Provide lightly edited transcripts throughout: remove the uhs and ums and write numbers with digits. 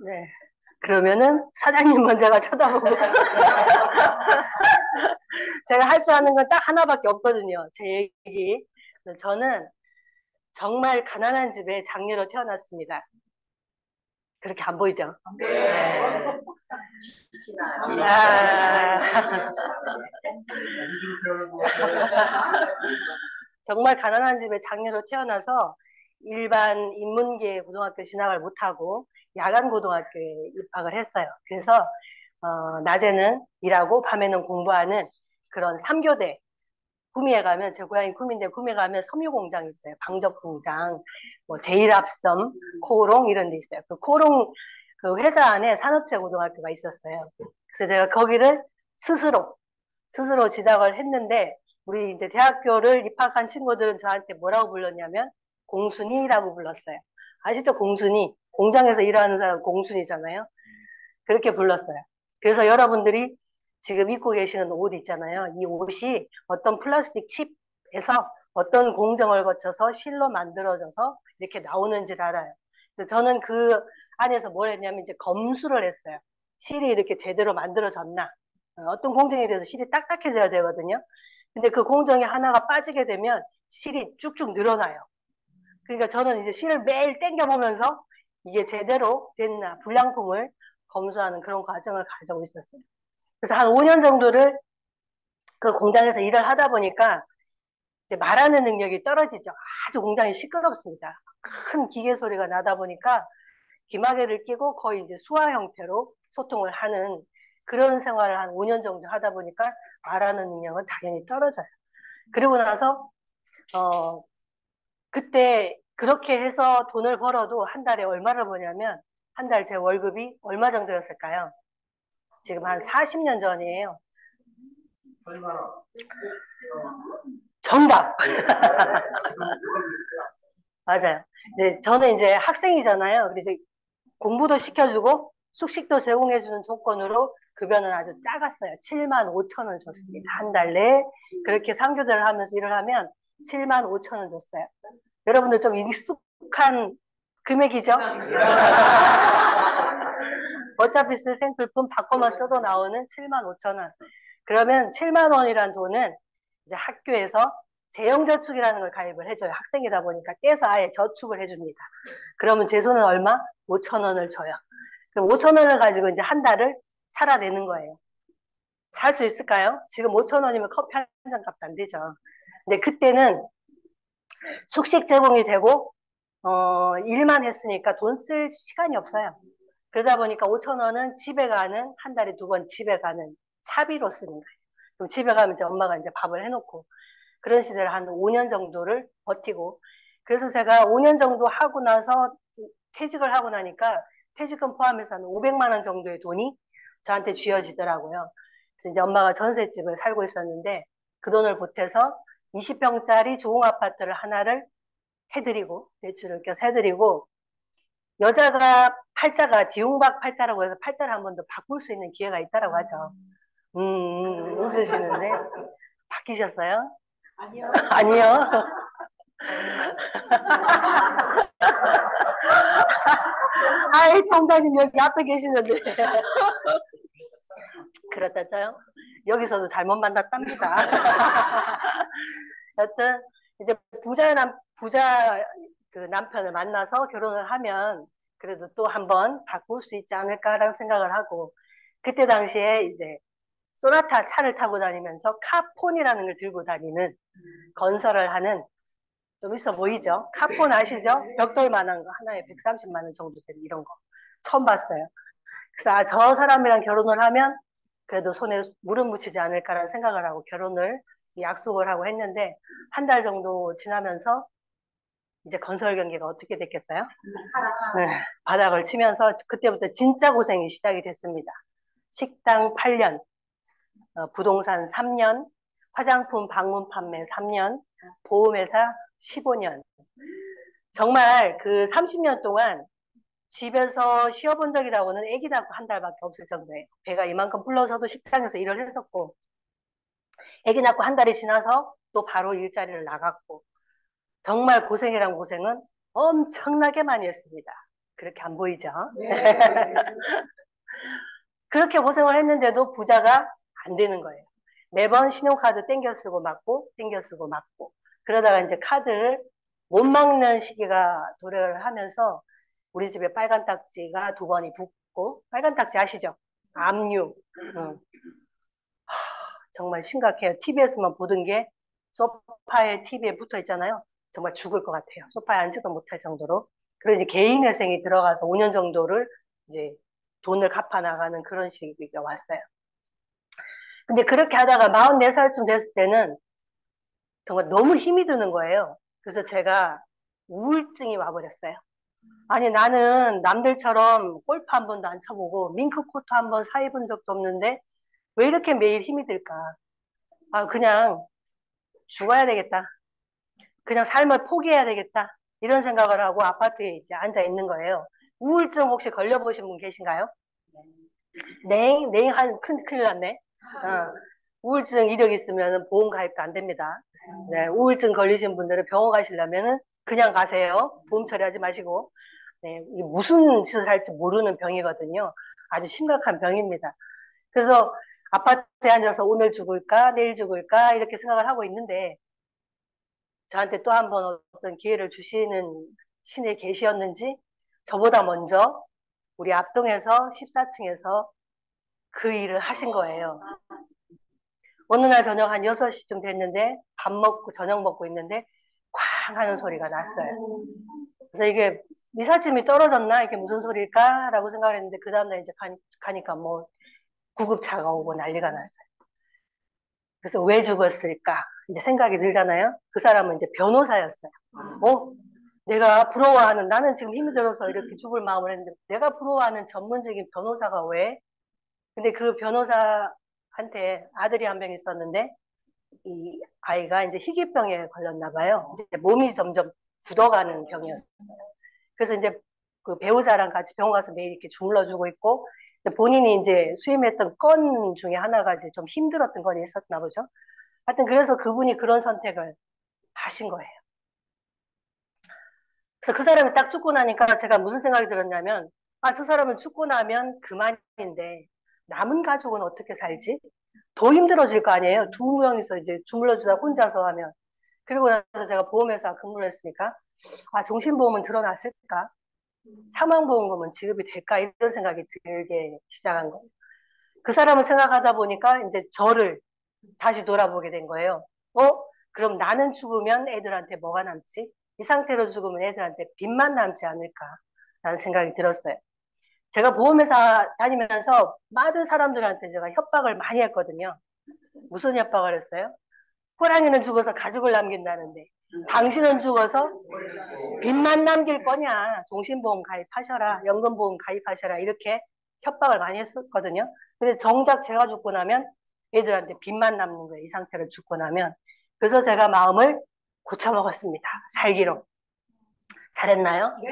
네. 그러면은 사장님 먼저가 쳐다보고 제가 할 줄 아는 건 딱 하나밖에 없거든요. 제 얘기. 저는 정말 가난한 집에 장녀로 태어났습니다. 그렇게 안 보이죠? 네. 아, 정말 가난한 집에 장녀로 태어나서 일반 인문계 고등학교 진학을 못하고 야간 고등학교에 입학을 했어요. 그래서 낮에는 일하고 밤에는 공부하는 그런 3교대. 구미에 가면, 제 고향이 구미인데 구미에 가면 섬유 공장이 있어요. 방적 공장, 뭐 제일압섬, 코롱 이런 데 있어요. 그 코롱 그 회사 안에 산업체 고등학교가 있었어요. 그래서 제가 거기를 스스로 스스로 지각을 했는데, 우리 이제 대학교를 입학한 친구들은 저한테 뭐라고 불렀냐면 공순이라고 불렀어요. 아시죠? 공순이. 공장에서 일하는 사람 공순이잖아요. 그렇게 불렀어요. 그래서 여러분들이 지금 입고 계시는 옷 있잖아요. 이 옷이 어떤 플라스틱 칩에서 어떤 공정을 거쳐서 실로 만들어져서 이렇게 나오는지를 알아요. 그래서 저는 그 안에서 뭘 했냐면 이제 검수를 했어요. 실이 이렇게 제대로 만들어졌나. 어떤 공정에 대해서 실이 딱딱해져야 되거든요. 근데 그 공정이 하나가 빠지게 되면 실이 쭉쭉 늘어나요. 그러니까 저는 이제 실을 매일 땡겨보면서 이게 제대로 됐나 불량품을 검수하는 그런 과정을 가지고 있었어요. 그래서 한 5년 정도를 그 공장에서 일을 하다 보니까 이제 말하는 능력이 떨어지죠. 아주 공장이 시끄럽습니다. 큰 기계 소리가 나다 보니까 귀마개를 끼고 거의 이제 수화 형태로 소통을 하는 그런 생활을 한 5년 정도 하다 보니까 말하는 능력은 당연히 떨어져요. 그리고 나서 어 그때 그렇게 해서 돈을 벌어도 한 달에 얼마를 버냐면 한 달 제 월급이 얼마 정도였을까요? 지금 한 40년 전이에요. 정답! 맞아요. 이제 저는 이제 학생이잖아요. 그래서 공부도 시켜주고 숙식도 제공해주는 조건으로 급여는 아주 작았어요. 7만 5천 원 줬습니다. 한 달 내에 그렇게 3교대를 하면서 일을 하면 7만 5천 원 줬어요. 여러분들 좀 익숙한 금액이죠? 어차피 쓸 생필품 바꿔만 써도 나오는 7만 5천 원. 그러면 7만 원이란 돈은 이제 학교에서 재형저축이라는 걸 가입을 해줘요. 학생이다 보니까 떼서 아예 저축을 해줍니다. 그러면 제 손은 얼마? 5천 원을 줘요. 그럼 5천 원을 가지고 이제 한 달을 살아내는 거예요. 살 수 있을까요? 지금 5천 원이면 커피 한 잔 값도 안 되죠. 근데 그때는 숙식 제공이 되고 일만 했으니까 돈 쓸 시간이 없어요. 그러다 보니까 5천 원은 집에 가는 한 달에 2번 집에 가는 차비로 쓰는 거예요. 그럼 집에 가면 이제 엄마가 이제 밥을 해놓고 그런 시대를 한 5년 정도를 버티고 그래서 제가 5년 정도 하고 나서 퇴직을 하고 나니까 퇴직금 포함해서 한 500만 원 정도의 돈이 저한테 쥐어지더라고요. 그래서 이제 엄마가 전셋집을 살고 있었는데 그 돈을 보태서 20평짜리 조공 아파트를 하나를 해드리고 대출을 껴서 해드리고 여자가 팔자가 디용박 팔자라고 해서 팔자를 한 번 더 바꿀 수 있는 기회가 있다라고 하죠. 웃으시는데 바뀌셨어요? 아니요. 아이 총장님 여기 앞에 계시는데 그렇다 쳐요. 여기서도 잘못 만났답니다. 여튼 이제 부자 그 남편을 만나서 결혼을 하면 그래도 또 한번 바꿀 수 있지 않을까라는 생각을 하고 그때 당시에 이제 소나타 차를 타고 다니면서 카폰이라는 걸 들고 다니는 건설을 하는 좀 있어 보이죠? 카폰 아시죠? 벽돌만한 거 하나에 130만 원 정도 되는 이런 거 처음 봤어요. 그래서 저 사람이랑 결혼을 하면 그래도 손에 물은 묻히지 않을까라는 생각을 하고 결혼을 약속을 하고 했는데 한 달 정도 지나면서 이제 건설 경기가 어떻게 됐겠어요? 네, 바닥을 치면서 그때부터 진짜 고생이 시작이 됐습니다. 식당 8년, 부동산 3년, 화장품 방문 판매 3년, 보험회사 15년. 정말 그 30년 동안 집에서 쉬어본 적이라고는 애기 낳고 한 달밖에 없을 정도예요. 배가 이만큼 불러서도 식당에서 일을 했었고, 애기 낳고 한 달이 지나서 또 바로 일자리를 나갔고, 정말 고생이란 고생은 엄청나게 많이 했습니다. 그렇게 안 보이죠? 그렇게 고생을 했는데도 부자가 안 되는 거예요. 매번 신용카드 땡겨 쓰고 막고, 땡겨 쓰고 막고. 그러다가 이제 카드를 못 막는 시기가 도래를 하면서 우리 집에 빨간 딱지가 2번이 붙고, 빨간 딱지 아시죠? 압류. 응. 정말 심각해요. TV에서만 보던 게 소파에 TV에 붙어 있잖아요. 정말 죽을 것 같아요. 소파에 앉지도 못할 정도로. 그래서 이제 개인회생이 들어가서 5년 정도를 이제 돈을 갚아 나가는 그런 시기가 왔어요. 근데 그렇게 하다가 44살쯤 됐을 때는 정말 너무 힘이 드는 거예요. 그래서 제가 우울증이 와버렸어요. 아니, 나는 남들처럼 골프 한 번도 안 쳐보고 밍크코트 한 번 사입은 적도 없는데 왜 이렇게 매일 힘이 들까? 아, 그냥 죽어야 되겠다. 그냥 삶을 포기해야 되겠다. 이런 생각을 하고 아파트에 이제 앉아 있는 거예요. 우울증 혹시 걸려보신 분 계신가요? 큰일 났네. 우울증 이력 있으면 보험 가입도 안 됩니다. 네, 우울증 걸리신 분들은 병원 가시려면 그냥 가세요. 보험 처리하지 마시고. 네, 이게 무슨 짓을 할지 모르는 병이거든요. 아주 심각한 병입니다. 그래서 아파트에 앉아서 오늘 죽을까, 내일 죽을까, 이렇게 생각을 하고 있는데, 저한테 또 한 번 어떤 기회를 주시는 신의 계시였는지, 저보다 먼저 우리 앞동에서 14층에서 그 일을 하신 거예요. 어느 날 저녁 한 6시쯤 됐는데 밥 먹고 저녁 먹고 있는데 쾅 하는 소리가 났어요. 그래서 이게 미사짐이 떨어졌나? 이게 무슨 소리일까? 라고 생각을 했는데 그 다음날 이제 가니까 뭐 구급차가 오고 난리가 났어요. 그래서 왜 죽었을까? 이제 생각이 들잖아요. 그 사람은 이제 변호사였어요. 어? 내가 부러워하는, 나는 지금 힘이 들어서 이렇게 죽을 마음을 했는데 내가 부러워하는 전문적인 변호사가 왜? 근데 그 변호사한테 아들이 한 명 있었는데 이 아이가 이제 희귀병에 걸렸나 봐요. 이제 몸이 점점 굳어가는 병이었어요. 그래서 이제 그 배우자랑 같이 병원 가서 매일 이렇게 주물러주고 있고 본인이 이제 수임했던 건 중에 하나가 이제 좀 힘들었던 건이 있었나 보죠. 하여튼 그래서 그분이 그런 선택을 하신 거예요. 그래서 그 사람이 딱 죽고 나니까 제가 무슨 생각이 들었냐면 아, 저 사람은 죽고 나면 그만인데 남은 가족은 어떻게 살지? 더 힘들어질 거 아니에요. 2명이서 이제 주물러주다 혼자서 하면. 그리고 나서 제가 보험회사 근무를 했으니까 아, 종신보험은 들어놨을까? 사망보험금은 지급이 될까? 이런 생각이 들게 시작한 거예요. 그 사람을 생각하다 보니까 이제 저를 다시 돌아보게 된 거예요. 그럼 나는 죽으면 애들한테 뭐가 남지? 이 상태로 죽으면 애들한테 빚만 남지 않을까? 라는 생각이 들었어요. 제가 보험회사 다니면서 많은 사람들한테 제가 협박을 많이 했거든요. 무슨 협박을 했어요? 호랑이는 죽어서 가족을 남긴다는데 당신은 죽어서 빚만 남길 거냐? 종신보험 가입하셔라. 연금보험 가입하셔라. 이렇게 협박을 많이 했었거든요. 근데 정작 제가 죽고 나면 애들한테 빚만 남는 거예요. 이 상태로 죽고 나면. 그래서 제가 마음을 고쳐먹었습니다. 살기로. 잘했나요? 네.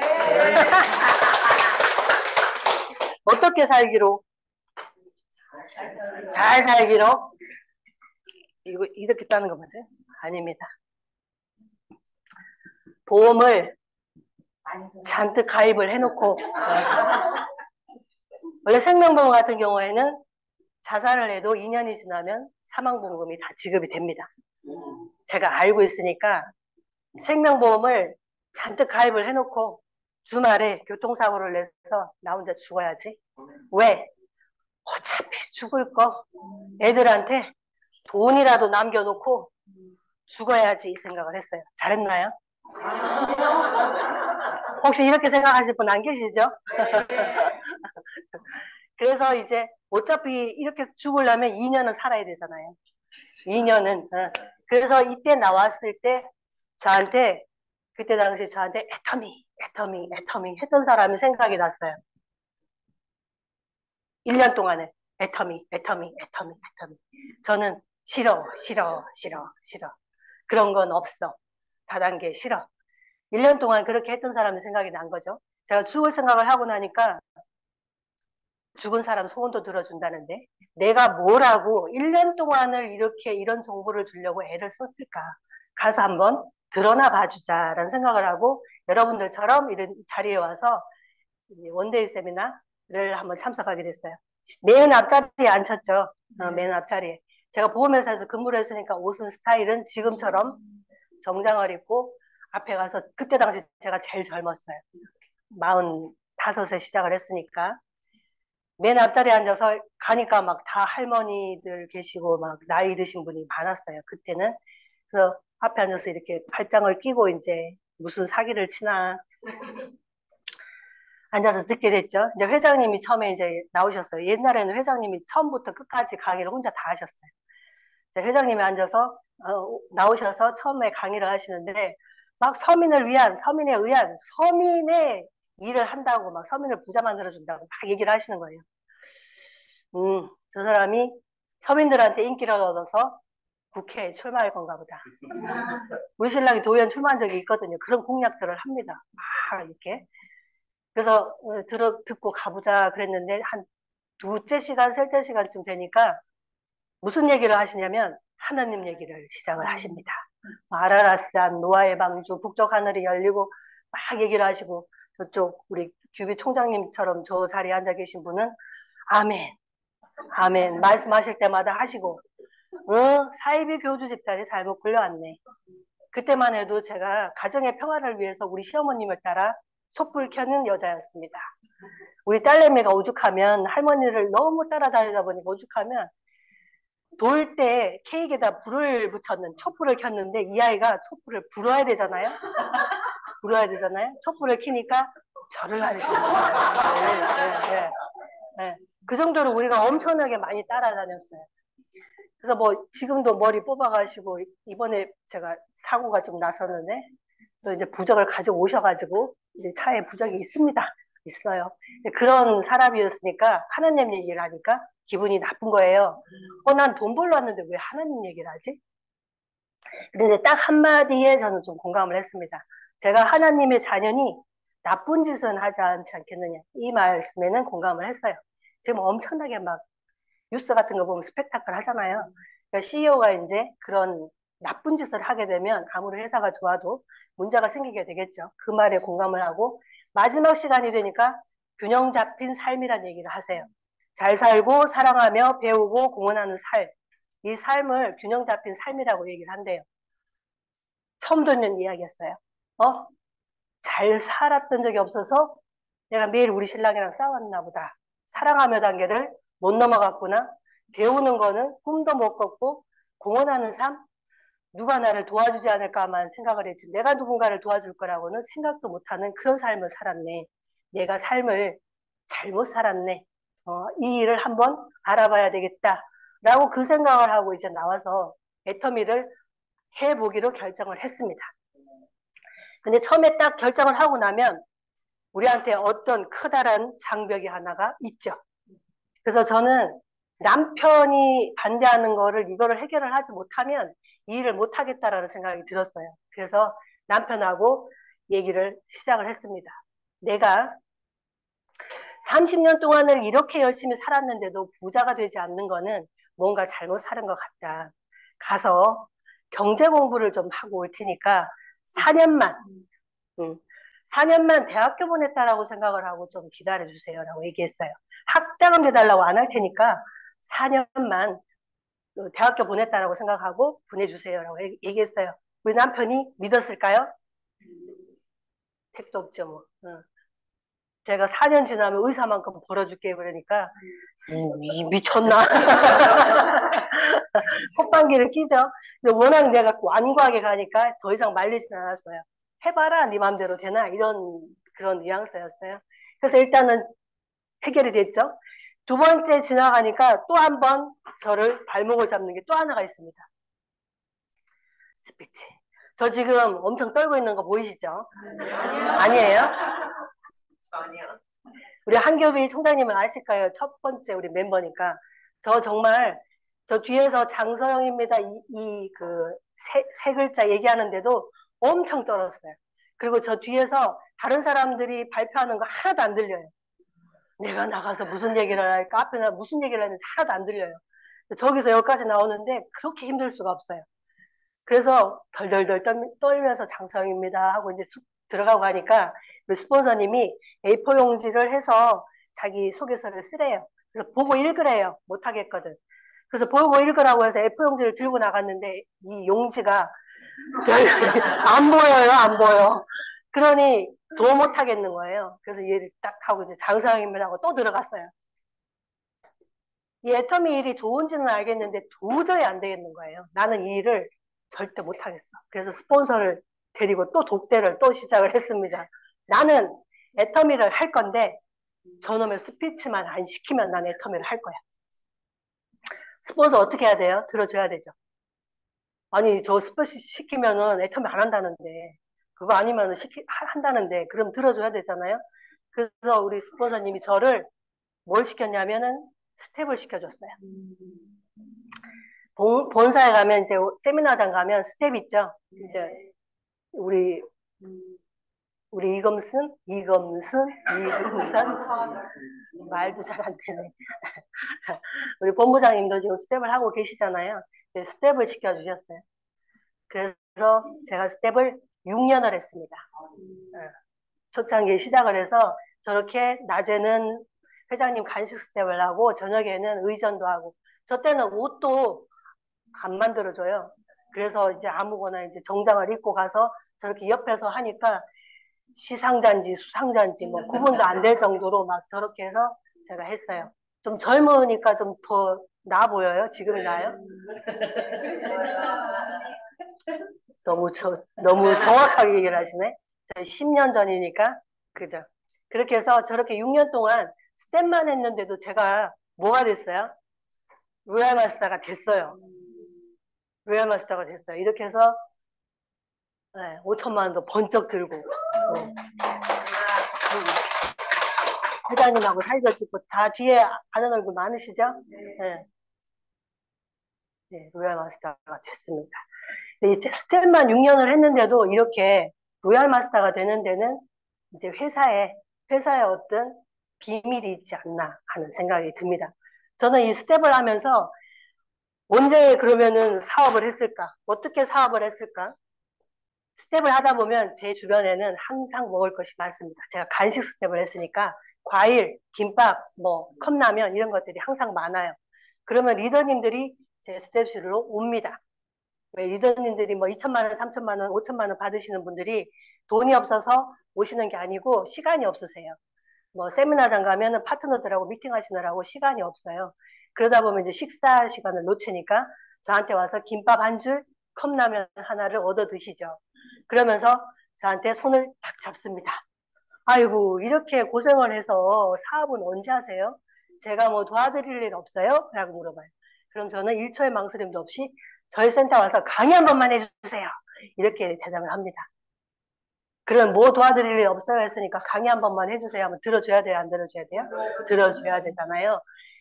어떻게 살기로? 잘 살기로? 이거 이렇게 따는 거 맞아요? 아닙니다. 보험을 잔뜩 가입을 해놓고 원래 생명보험 같은 경우에는 자살을 해도 2년이 지나면 사망보험금이 다 지급이 됩니다. 제가 알고 있으니까 생명보험을 잔뜩 가입을 해놓고 주말에 교통사고를 내서 나 혼자 죽어야지. 왜? 어차피 죽을 거 애들한테 돈이라도 남겨놓고 죽어야지 이 생각을 했어요. 잘했나요? 혹시 이렇게 생각하실 분 안 계시죠? 그래서 이제 어차피 이렇게 죽으려면 2년은 살아야 되잖아요. 2년은. 그래서 이때 나왔을 때 저한테 그때 당시 저한테 애터미 했던 사람이 생각이 났어요. 1년 동안에 애터미. 저는 싫어. 그런 건 없어. 다단계 싫어. 1년 동안 그렇게 했던 사람이 생각이 난 거죠. 제가 죽을 생각을 하고 나니까 죽은 사람 소원도 들어준다는데 내가 뭐라고 1년 동안을 이렇게 이런 정보를 주려고 애를 썼을까? 가서 한번 드러나 봐주자라는 생각을 하고 여러분들처럼 이런 자리에 와서 원데이 세미나를 한번 참석하게 됐어요. 맨 앞자리에 앉혔죠. 맨 앞자리에. 제가 보험회사에서 근무를 했으니까 옷은 스타일은 지금처럼 정장을 입고 앞에 가서 그때 당시 제가 제일 젊었어요. 45세 시작을 했으니까. 맨 앞자리에 앉아서 가니까 막 다 할머니들 계시고 막 나이 드신 분이 많았어요. 그때는. 그래서 앞에 앉아서 이렇게 팔짱을 끼고 이제 무슨 사기를 치나 앉아서 듣게 됐죠. 이제 회장님이 처음에 이제 나오셨어요. 옛날에는 회장님이 처음부터 끝까지 강의를 혼자 다 하셨어요. 회장님이 앉아서 나오셔서 처음에 강의를 하시는데 막 서민을 위한, 서민에 의한, 서민의 일을 한다고 막 서민을 부자 만들어준다고 막 얘기를 하시는 거예요. 저 사람이 서민들한테 인기를 얻어서 국회에 출마할 건가 보다. 우리 신랑이 도의원 출마한 적이 있거든요. 그런 공약들을 합니다. 막 이렇게. 그래서 듣고 가보자 그랬는데 한 두째 시간, 셋째 시간쯤 되니까 무슨 얘기를 하시냐면 하나님 얘기를 시작을 하십니다. 아라라산, 노아의 방주, 북쪽 하늘이 열리고 막 얘기를 하시고 저쪽 우리 규비 총장님처럼 저 자리에 앉아 계신 분은 아멘, 아멘 말씀하실 때마다 하시고 사이비 교주 집단이 잘못 끌려왔네. 그때만 해도 제가 가정의 평화를 위해서 우리 시어머님을 따라 촛불 켜는 여자였습니다. 우리 딸내미가 오죽하면 할머니를 너무 따라다니다 보니까 오죽하면 돌 때 케이크에다 불을 붙였는 촛불을 켰는데 이 아이가 촛불을 불어야 되잖아요. 불어야 되잖아요. 촛불을 켜니까 절을 하는 거예요. 네. 그 정도로 우리가 엄청나게 많이 따라다녔어요. 그래서 뭐 지금도 머리 뽑아가시고 이번에 제가 사고가 좀 났었는데 또 이제 부적을 가지고 오셔가지고 이제 차에 부적이 있습니다. 있어요. 그런 사람이었으니까 하나님 얘기를 하니까 기분이 나쁜 거예요. 난 돈 벌러 왔는데 왜 하나님 얘기를 하지? 근데 딱 한마디에 저는 좀 공감을 했습니다. 제가 하나님의 자녀니 나쁜 짓은 하지 않지 않겠느냐. 이 말씀에는 공감을 했어요. 지금 엄청나게 막 뉴스 같은 거 보면 스펙타클 하잖아요. 그러니까 CEO가 이제 그런 나쁜 짓을 하게 되면 아무리 회사가 좋아도 문제가 생기게 되겠죠. 그 말에 공감을 하고 마지막 시간이 되니까 균형 잡힌 삶이란 얘기를 하세요. 잘 살고 사랑하며 배우고 공헌하는 삶. 이 삶을 균형 잡힌 삶이라고 얘기를 한대요. 처음 듣는 이야기였어요. 잘 살았던 적이 없어서 내가 매일 우리 신랑이랑 싸웠나 보다. 사랑하며 단계를 못 넘어갔구나. 배우는 거는 꿈도 못 꿨고 공헌하는 삶? 누가 나를 도와주지 않을까만 생각을 했지. 내가 누군가를 도와줄 거라고는 생각도 못하는 그런 삶을 살았네. 내가 삶을 잘못 살았네. 이 일을 한번 알아봐야 되겠다. 라고 그 생각을 하고 이제 나와서 애터미를 해보기로 결정을 했습니다. 근데 처음에 딱 결정을 하고 나면 우리한테 어떤 커다란 장벽이 하나가 있죠. 그래서 저는 남편이 반대하는 이거를 해결을 하지 못하면 이 일을 못하겠다라는 생각이 들었어요. 그래서 남편하고 얘기를 시작을 했습니다. 내가 30년 동안을 이렇게 열심히 살았는데도 부자가 되지 않는 거는 뭔가 잘못 사는 것 같다. 가서 경제 공부를 좀 하고 올 테니까 4년만 4년만 대학교 보냈다라고 생각을 하고 좀 기다려주세요 라고 얘기했어요. 학자금 내달라고 안 할 테니까 4년만 대학교 보냈다라고 생각하고 보내주세요 라고 얘기했어요. 우리 남편이 믿었을까요? 택도 없죠 뭐. 제가 4년 지나면 의사만큼 벌어줄게 그러니까 미쳤나? 콧방귀를 끼죠. 근데 워낙 내가 완고하게 가니까 더 이상 말리진 않았어요. 해봐라 네 맘대로 되나 이런 그런 뉘앙스였어요. 그래서 일단은 해결이 됐죠. 두 번째 지나가니까 또 한 번 저를 발목을 잡는 게 또 하나가 있습니다. 스피치. 저 지금 엄청 떨고 있는 거 보이시죠? 아니에요? 아니요. 우리 한교비 총장님은 아실까요? 첫 번째 우리 멤버니까. 저 정말 저 뒤에서 장서영입니다. 세 글자 얘기하는데도 엄청 떨었어요. 그리고 저 뒤에서 다른 사람들이 발표하는 거 하나도 안 들려요. 내가 나가서 무슨 얘기를 할까? 앞에 나 무슨 얘기를 하는지 하나도 안 들려요. 저기서 여기까지 나오는데 그렇게 힘들 수가 없어요. 그래서 덜덜덜 떨면서 장서영입니다 하고 이제 들어가고 하니까 그 스폰서님이 A4 용지를 해서 자기 소개서를 쓰래요. 그래서 보고 읽으래요. 못하겠거든. 그래서 보고 읽으라고 해서 A4 용지를 들고 나갔는데 이 용지가 안 보여요, 안 보여. 그러니 더 못하겠는 거예요. 그래서 얘를 딱 하고 이제 장사님을 하고 또 들어갔어요. 이 애터미 일이 좋은지는 알겠는데 도저히 안 되겠는 거예요. 나는 이 일을 절대 못하겠어. 그래서 스폰서를 데리고 또 독대를 또 시작을 했습니다. 나는 애터미를 할 건데 저놈의 스피치만 안 시키면 난 애터미를 할 거야. 스폰서 어떻게 해야 돼요? 들어줘야 되죠. 아니 저 스피치 시키면은 애터미 안 한다는데 그거 아니면 한다는데 그럼 들어줘야 되잖아요. 그래서 우리 스폰서님이 저를 뭘 시켰냐면은 스텝을 시켜줬어요. 본사에 가면 이제 세미나장 가면 스텝 있죠. 이제 우리 이검선 말도 잘 안 되네. 우리 본부장님도 지금 스텝을 하고 계시잖아요. 스텝을 시켜주셨어요. 그래서 제가 스텝을 6년을 했습니다. 초창기에 시작을 해서 저렇게 낮에는 회장님 간식 스텝을 하고 저녁에는 의전도 하고 저 때는 옷도 안 만들어줘요. 그래서 이제 아무거나 이제 정장을 입고 가서 저렇게 옆에서 하니까 시상자인지 수상자인지 뭐 구분도 안 될 정도로 막 저렇게 해서 제가 했어요. 좀 젊으니까 좀 더 나아 보여요? 지금이 나요? 너무 정확하게 얘기를 하시네. 10년 전이니까. 그죠? 그렇게 해서 저렇게 6년 동안 스텝만 했는데도 제가 뭐가 됐어요? 로얄 마스터가 됐어요. 로얄 마스터가 됐어요. 이렇게 해서 네, 5천만 원도 번쩍 들고 회장님하고 사진도 찍고 다 뒤에 아는 얼굴 많으시죠? 네. 네, 로얄 마스터가 됐습니다. 근데 스텝만 6년을 했는데도 이렇게 로얄 마스터가 되는 데는 이제 회사에 어떤 비밀이 있지 않나 하는 생각이 듭니다. 저는 이 스텝을 하면서 언제 그러면은 사업을 했을까? 어떻게 사업을 했을까? 스텝을 하다 보면 제 주변에는 항상 먹을 것이 많습니다. 제가 간식 스텝을 했으니까 과일, 김밥, 뭐 컵라면 이런 것들이 항상 많아요. 그러면 리더님들이 제 스텝실로 옵니다. 왜 리더님들이 뭐 2천만 원, 3천만 원, 5천만 원 받으시는 분들이 돈이 없어서 오시는 게 아니고 시간이 없으세요. 뭐 세미나장 가면은 파트너들하고 미팅하시느라고 시간이 없어요. 그러다 보면 이제 식사 시간을 놓치니까 저한테 와서 김밥 한 줄, 컵라면 하나를 얻어 드시죠. 그러면서 저한테 손을 탁 잡습니다. 아이고 이렇게 고생을 해서 사업은 언제 하세요? 제가 뭐 도와드릴 일 없어요? 라고 물어봐요. 그럼 저는 1초의 망설임도 없이 저희 센터 와서 강의 한 번만 해주세요. 이렇게 대답을 합니다. 그럼 뭐 도와드릴 일 없어요 했으니까 강의 한 번만 해주세요 하면 들어줘야 돼요? 안 들어줘야 돼요? 들어줘야 되잖아요.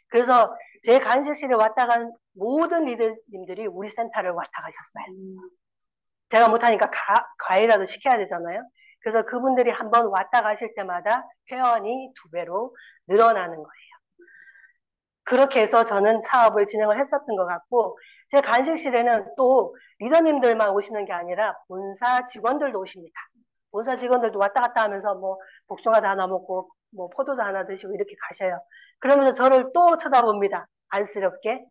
그래서 제 간식실에 왔다 간 모든 리더님들이 우리 센터를 왔다 가셨어요. 제가 못하니까 과외라도 시켜야 되잖아요. 그래서 그분들이 한번 왔다 가실 때마다 회원이 2배로 늘어나는 거예요. 그렇게 해서 저는 사업을 진행을 했었던 것 같고 제 간식실에는 또 리더님들만 오시는 게 아니라 본사 직원들도 오십니다. 본사 직원들도 왔다 갔다 하면서 뭐 복숭아도 하나 먹고 뭐 포도도 하나 드시고 이렇게 가셔요. 그러면서 저를 또 쳐다봅니다. 안쓰럽게.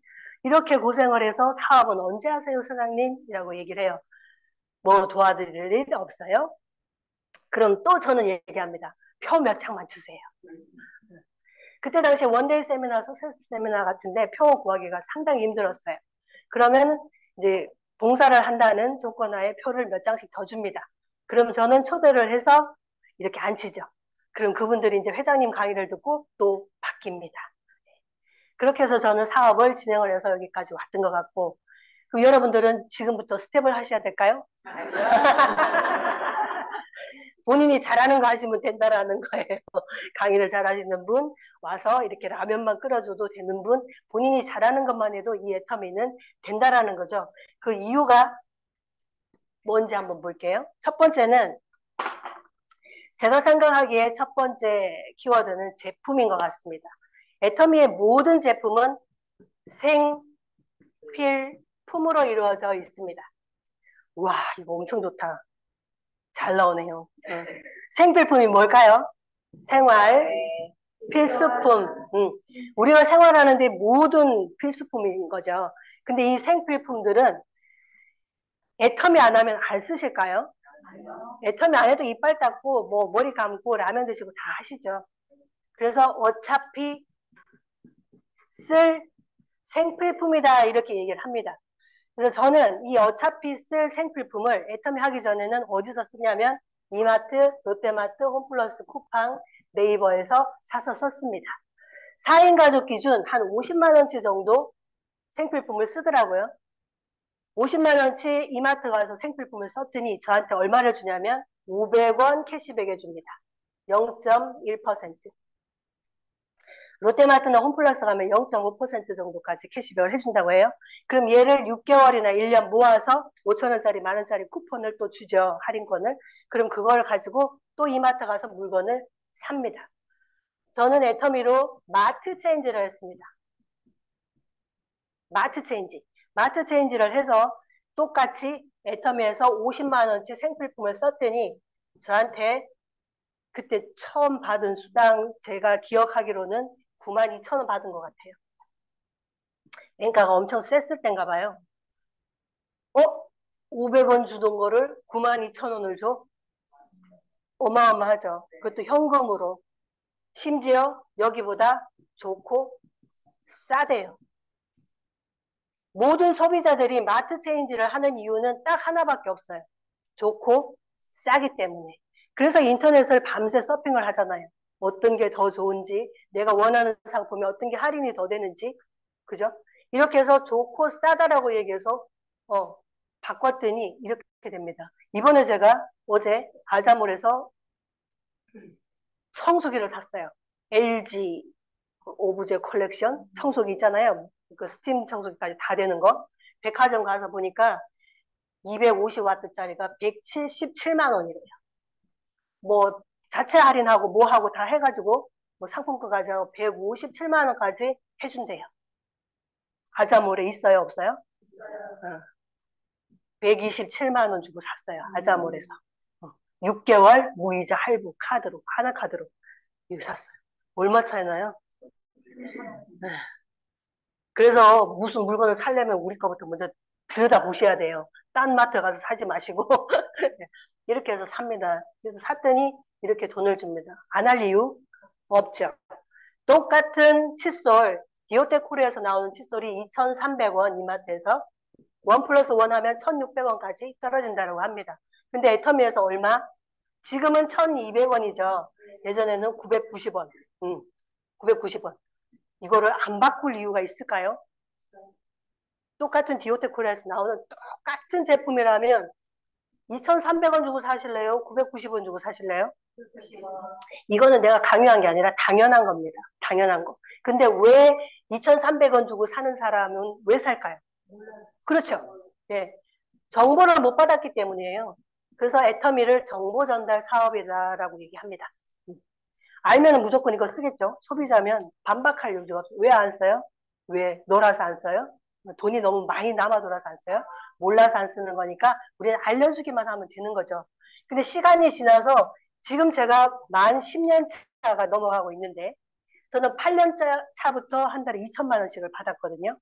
이렇게 고생을 해서 사업은 언제 하세요, 사장님? 이라고 얘기를 해요. 뭐 도와드릴 일 없어요? 그럼 또 저는 얘기합니다. 표 몇 장만 주세요. 그때 당시에 원데이 세미나, 석세스 세미나 같은데 표 구하기가 상당히 힘들었어요. 그러면 이제 봉사를 한다는 조건하에 표를 몇 장씩 더 줍니다. 그럼 저는 초대를 해서 이렇게 앉히죠. 그럼 그분들이 이제 회장님 강의를 듣고 또 바뀝니다. 그렇게 해서 저는 사업을 진행을 해서 여기까지 왔던 것 같고, 그럼 여러분들은 지금부터 스텝을 하셔야 될까요? 본인이 잘하는 거 하시면 된다라는 거예요. 강의를 잘하시는 분, 와서 이렇게 라면만 끓여줘도 되는 분, 본인이 잘하는 것만 해도 이 애터미는 된다라는 거죠. 그 이유가 뭔지 한번 볼게요. 첫 번째는 제가 생각하기에 첫 번째 키워드는 제품인 것 같습니다. 애터미의 모든 제품은 생필품으로 이루어져 있습니다. 와, 이거 엄청 좋다. 잘 나오네요. 생필품이 뭘까요? 생활 필수품. 우리가 생활하는데 모든 필수품인 거죠. 근데 이 생필품들은 애터미 안 하면 안 쓰실까요? 애터미 안 해도 이빨 닦고 뭐 머리 감고 라면 드시고 다 하시죠. 그래서 어차피 쓸 생필품이다 이렇게 얘기를 합니다. 그래서 저는 이 어차피 쓸 생필품을 애터미 하기 전에는 어디서 쓰냐면 이마트, 롯데마트, 홈플러스, 쿠팡, 네이버에서 사서 썼습니다. 4인 가족 기준 한 50만 원치 정도 생필품을 쓰더라고요. 50만 원치 이마트 가서 생필품을 썼더니 저한테 얼마를 주냐면 500원 캐시백에 줍니다. 0.1%. 롯데마트나 홈플러스 가면 0.5% 정도까지 캐시백을 해준다고 해요. 그럼 얘를 6개월이나 1년 모아서 5천원짜리, 만원짜리 쿠폰을 또 주죠. 할인권을. 그럼 그걸 가지고 또 이마트 가서 물건을 삽니다. 저는 애터미로 마트 체인지를 했습니다. 마트 체인지. 마트 체인지를 해서 똑같이 애터미에서 50만 원치 생필품을 썼더니 저한테 그때 처음 받은 수당 제가 기억하기로는 92,000원 받은 것 같아요. 엔가가 엄청 셌을 땐가 봐요. 500원 주던 거를 92,000원을 줘? 어마어마하죠. 그것도 현금으로. 심지어 여기보다 좋고 싸대요. 모든 소비자들이 마트 체인지를 하는 이유는 딱 하나밖에 없어요. 좋고 싸기 때문에. 그래서 인터넷을 밤새 서핑을 하잖아요. 어떤 게 더 좋은지, 내가 원하는 상품이 어떤 게 할인이 더 되는지, 그죠? 이렇게 해서 좋고 싸다라고 얘기해서 바꿨더니 이렇게 됩니다. 이번에 제가 어제 아자몰에서 청소기를 샀어요. LG 오브제 컬렉션 청소기 있잖아요. 그 스팀 청소기까지 다 되는 거. 백화점 가서 보니까 250와트짜리가 177만 원이래요. 뭐 자체 할인하고 뭐 하고 다 해가지고 뭐 상품권까지 하고 157만 원까지 해준대요. 아자몰에 있어요, 없어요? 127만 원 주고 샀어요. 아자몰에서. 6개월 무이자 할부 카드로, 하나 카드로 이거 샀어요. 얼마 차이 나요? 네. 그래서 무슨 물건을 사려면 우리 거부터 먼저 들여다보셔야 돼요. 딴 마트 가서 사지 마시고 이렇게 해서 삽니다. 그래서 샀더니 이렇게 돈을 줍니다. 안 할 이유 없죠. 똑같은 칫솔 디오테코리에서 나오는 칫솔이 2,300원 이마트에서 1 플러스 1 하면 1,600원까지 떨어진다고 합니다. 근데 애터미에서 얼마? 지금은 1,200원이죠. 예전에는 990원. 990원. 이거를 안 바꿀 이유가 있을까요? 똑같은 디오테코리아에서 나오는 똑같은 제품이라면 2,300원 주고 사실래요? 990원 주고 사실래요? 이거는 내가 강요한 게 아니라 당연한 겁니다. 당연한 거. 근데 왜 2,300원 주고 사는 사람은 왜 살까요? 그렇죠. 네. 정보를 못 받았기 때문이에요. 그래서 애터미를 정보 전달 사업이다라고 얘기합니다. 알면 무조건 이거 쓰겠죠. 소비자면 반박할 여지가 없어요. 왜 안 써요? 왜? 놀아서 안 써요? 돈이 너무 많이 남아 돌아서 안 써요? 몰라서 안 쓰는 거니까 우리는 알려주기만 하면 되는 거죠. 근데 시간이 지나서 지금 제가 만 10년 차가 넘어가고 있는데 저는 8년 차부터 한 달에 2천만 원씩을 받았거든요.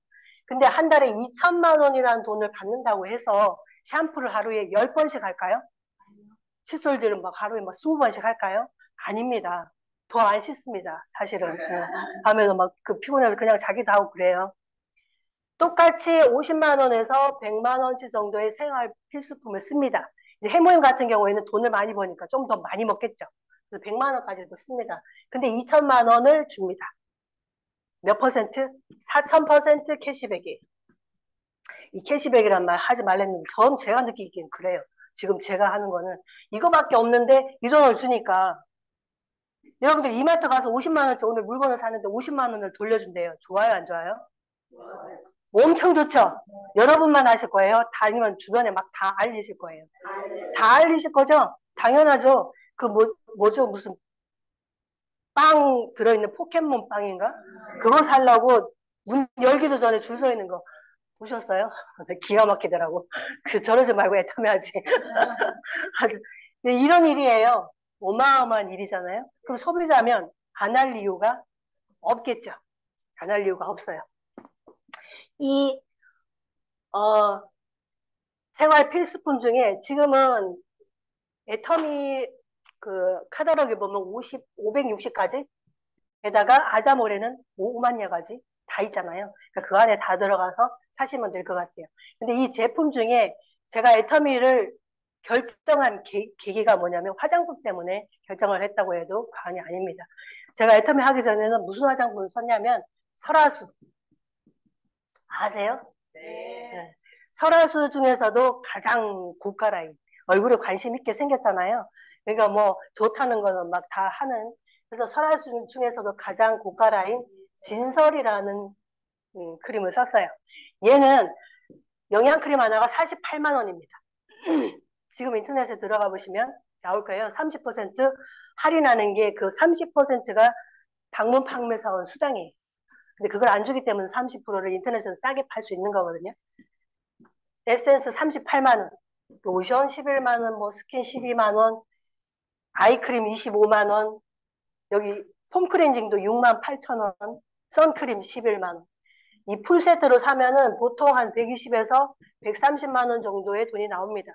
근데 한 달에 2천만 원이라는 돈을 받는다고 해서 샴푸를 하루에 10번씩 할까요? 칫솔들은 막 하루에 막 20번씩 할까요? 아닙니다. 더 안 씻습니다. 사실은. 밤에는 막 그 피곤해서 그냥 자기도 하고 그래요. 똑같이 50만 원에서 100만 원치 정도의 생활 필수품을 씁니다. 이제 해모임 같은 경우에는 돈을 많이 버니까 좀 더 많이 먹겠죠. 그래서 100만 원까지도 씁니다. 근데 2천만 원을 줍니다. 몇 퍼센트? 4,000% 캐시백이에요. 이 캐시백이란 말 하지 말랬는데 전 제가 느끼기엔 그래요. 지금 제가 하는 거는 이거밖에 없는데 이 돈을 주니까 여러분들 이마트 가서 50만 원치 오늘 물건을 사는데 50만 원을 돌려준대요. 좋아요, 안 좋아요? 엄청 좋죠? 여러분만 하실 거예요? 아니면 주변에 막 다 알리실 거예요? 다 알리실 거죠? 당연하죠. 그 뭐죠? 무슨 빵 들어있는 포켓몬 빵인가? 그거 살라고 문 열기도 전에 줄 서 있는 거 보셨어요? 기가 막히더라고. 저러지 말고 애터미 하지. 이런 일이에요. 어마어마한 일이잖아요. 그럼 소비자면 안 할 이유가 없겠죠. 안 할 이유가 없어요. 이 생활 필수품 중에 지금은 애터미 그 카탈로그에 보면 560가지 에다가 아자모레는 5만여 가지 다 있잖아요. 그러니까 그 안에 다 들어가서 사시면 될 것 같아요. 근데 이 제품 중에 제가 애터미를 결정한 계기가 뭐냐면 화장품 때문에 결정을 했다고 해도 과언이 아닙니다. 제가 애터미 하기 전에는 무슨 화장품을 썼냐면 설화수 아세요? 네. 설화수 중에서도 가장 고가 라인 얼굴에 관심 있게 생겼잖아요. 그러니까 뭐 좋다는 거는 막 다 하는 그래서 설화수 중에서도 가장 고가 라인 진설이라는 크림을 썼어요. 얘는 영양크림 하나가 48만 원입니다. 지금 인터넷에 들어가 보시면 나올 거예요. 30% 할인하는 게 그 30%가 방문 판매사원 수당이에요. 근데 그걸 안 주기 때문에 30%를 인터넷에서 싸게 팔 수 있는 거거든요. 에센스 38만 원, 로션 11만 원, 뭐 스킨 12만 원, 아이크림 25만 원, 여기 폼클렌징도 6만 8천 원, 선크림 11만 원. 이 풀세트로 사면은 보통 한 120에서 130만 원 정도의 돈이 나옵니다.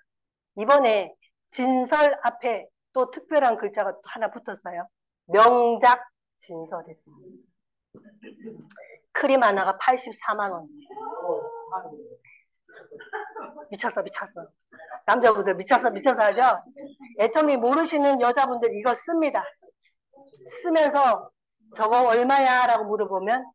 이번에 진설 앞에 또 특별한 글자가 또 하나 붙었어요. 명작 진설이. 크림 하나가 84만 원. 미쳤어. 남자분들 미쳤어 하죠? 애터미 모르시는 여자분들 이거 씁니다. 쓰면서 저거 얼마야? 라고 물어보면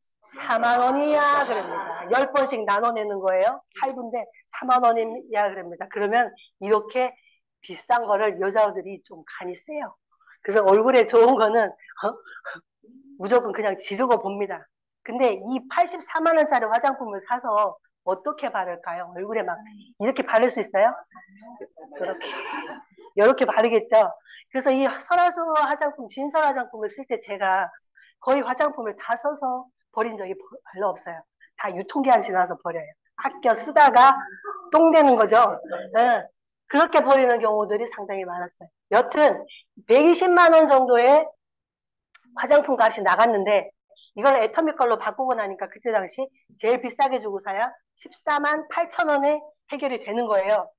4만 원이야 그럽니다. 10번씩 나눠내는 거예요. 할부인데 4만 원이야 그럽니다. 그러면 이렇게 비싼 거를 여자들이 좀 간이 세요. 그래서 얼굴에 좋은 거는 무조건 그냥 지르고 봅니다. 근데 이 84만 원짜리 화장품을 사서 어떻게 바를까요? 얼굴에 막 이렇게 바를 수 있어요? 그렇게 이렇게 바르겠죠. 그래서 이 설화수 화장품, 진설 화장품을 쓸 때 제가 거의 화장품을 다 써서 버린 적이 별로 없어요. 다 유통기한 지나서 버려요. 아껴 쓰다가 똥 되는 거죠. 네. 그렇게 버리는 경우들이 상당히 많았어요. 여튼 120만 원 정도의 화장품 값이 나갔는데 이걸 애터미 걸로 바꾸고 나니까 그때 당시 제일 비싸게 주고 사야 14만 8천 원에 해결이 되는 거예요.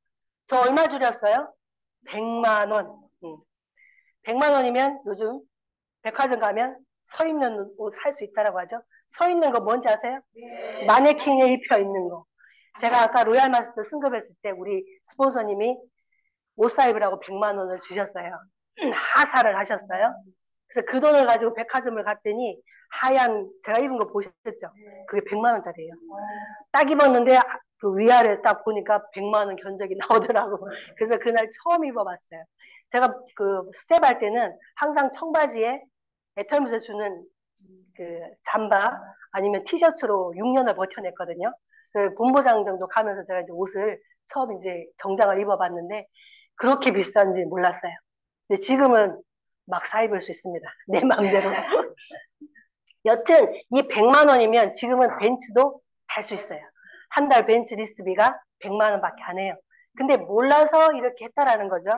저 얼마 줄였어요? 100만 원. 100만 원이면 요즘 백화점 가면 서 있는 옷 살 수 있다라고 하죠. 서 있는 거 뭔지 아세요? 네. 마네킹에 입혀 있는 거. 제가 아까 로얄 마스터 승급했을 때 우리 스폰서님이 옷 사입으라고 100만 원을 주셨어요. 하사를 하셨어요. 그래서 그 돈을 가지고 백화점을 갔더니 하얀 제가 입은 거 보셨죠? 그게 100만 원짜리예요. 딱 입었는데 그 위아래 딱 보니까 100만 원 견적이 나오더라고. 그래서 그날 처음 입어봤어요. 제가 그 스텝 할 때는 항상 청바지에 애터미에서 주는 그 잠바 아니면 티셔츠로 6년을 버텨냈거든요. 그 본부장 정도 가면서 제가 이제 옷을 처음 이제 정장을 입어봤는데 그렇게 비싼지 몰랐어요. 근데 지금은 막 사 입을 수 있습니다. 내 마음대로. 여튼 이 100만 원이면 지금은 벤츠도 탈 수 있어요. 한 달 벤츠 리스비가 100만 원밖에 안 해요. 근데 몰라서 이렇게 했다라는 거죠.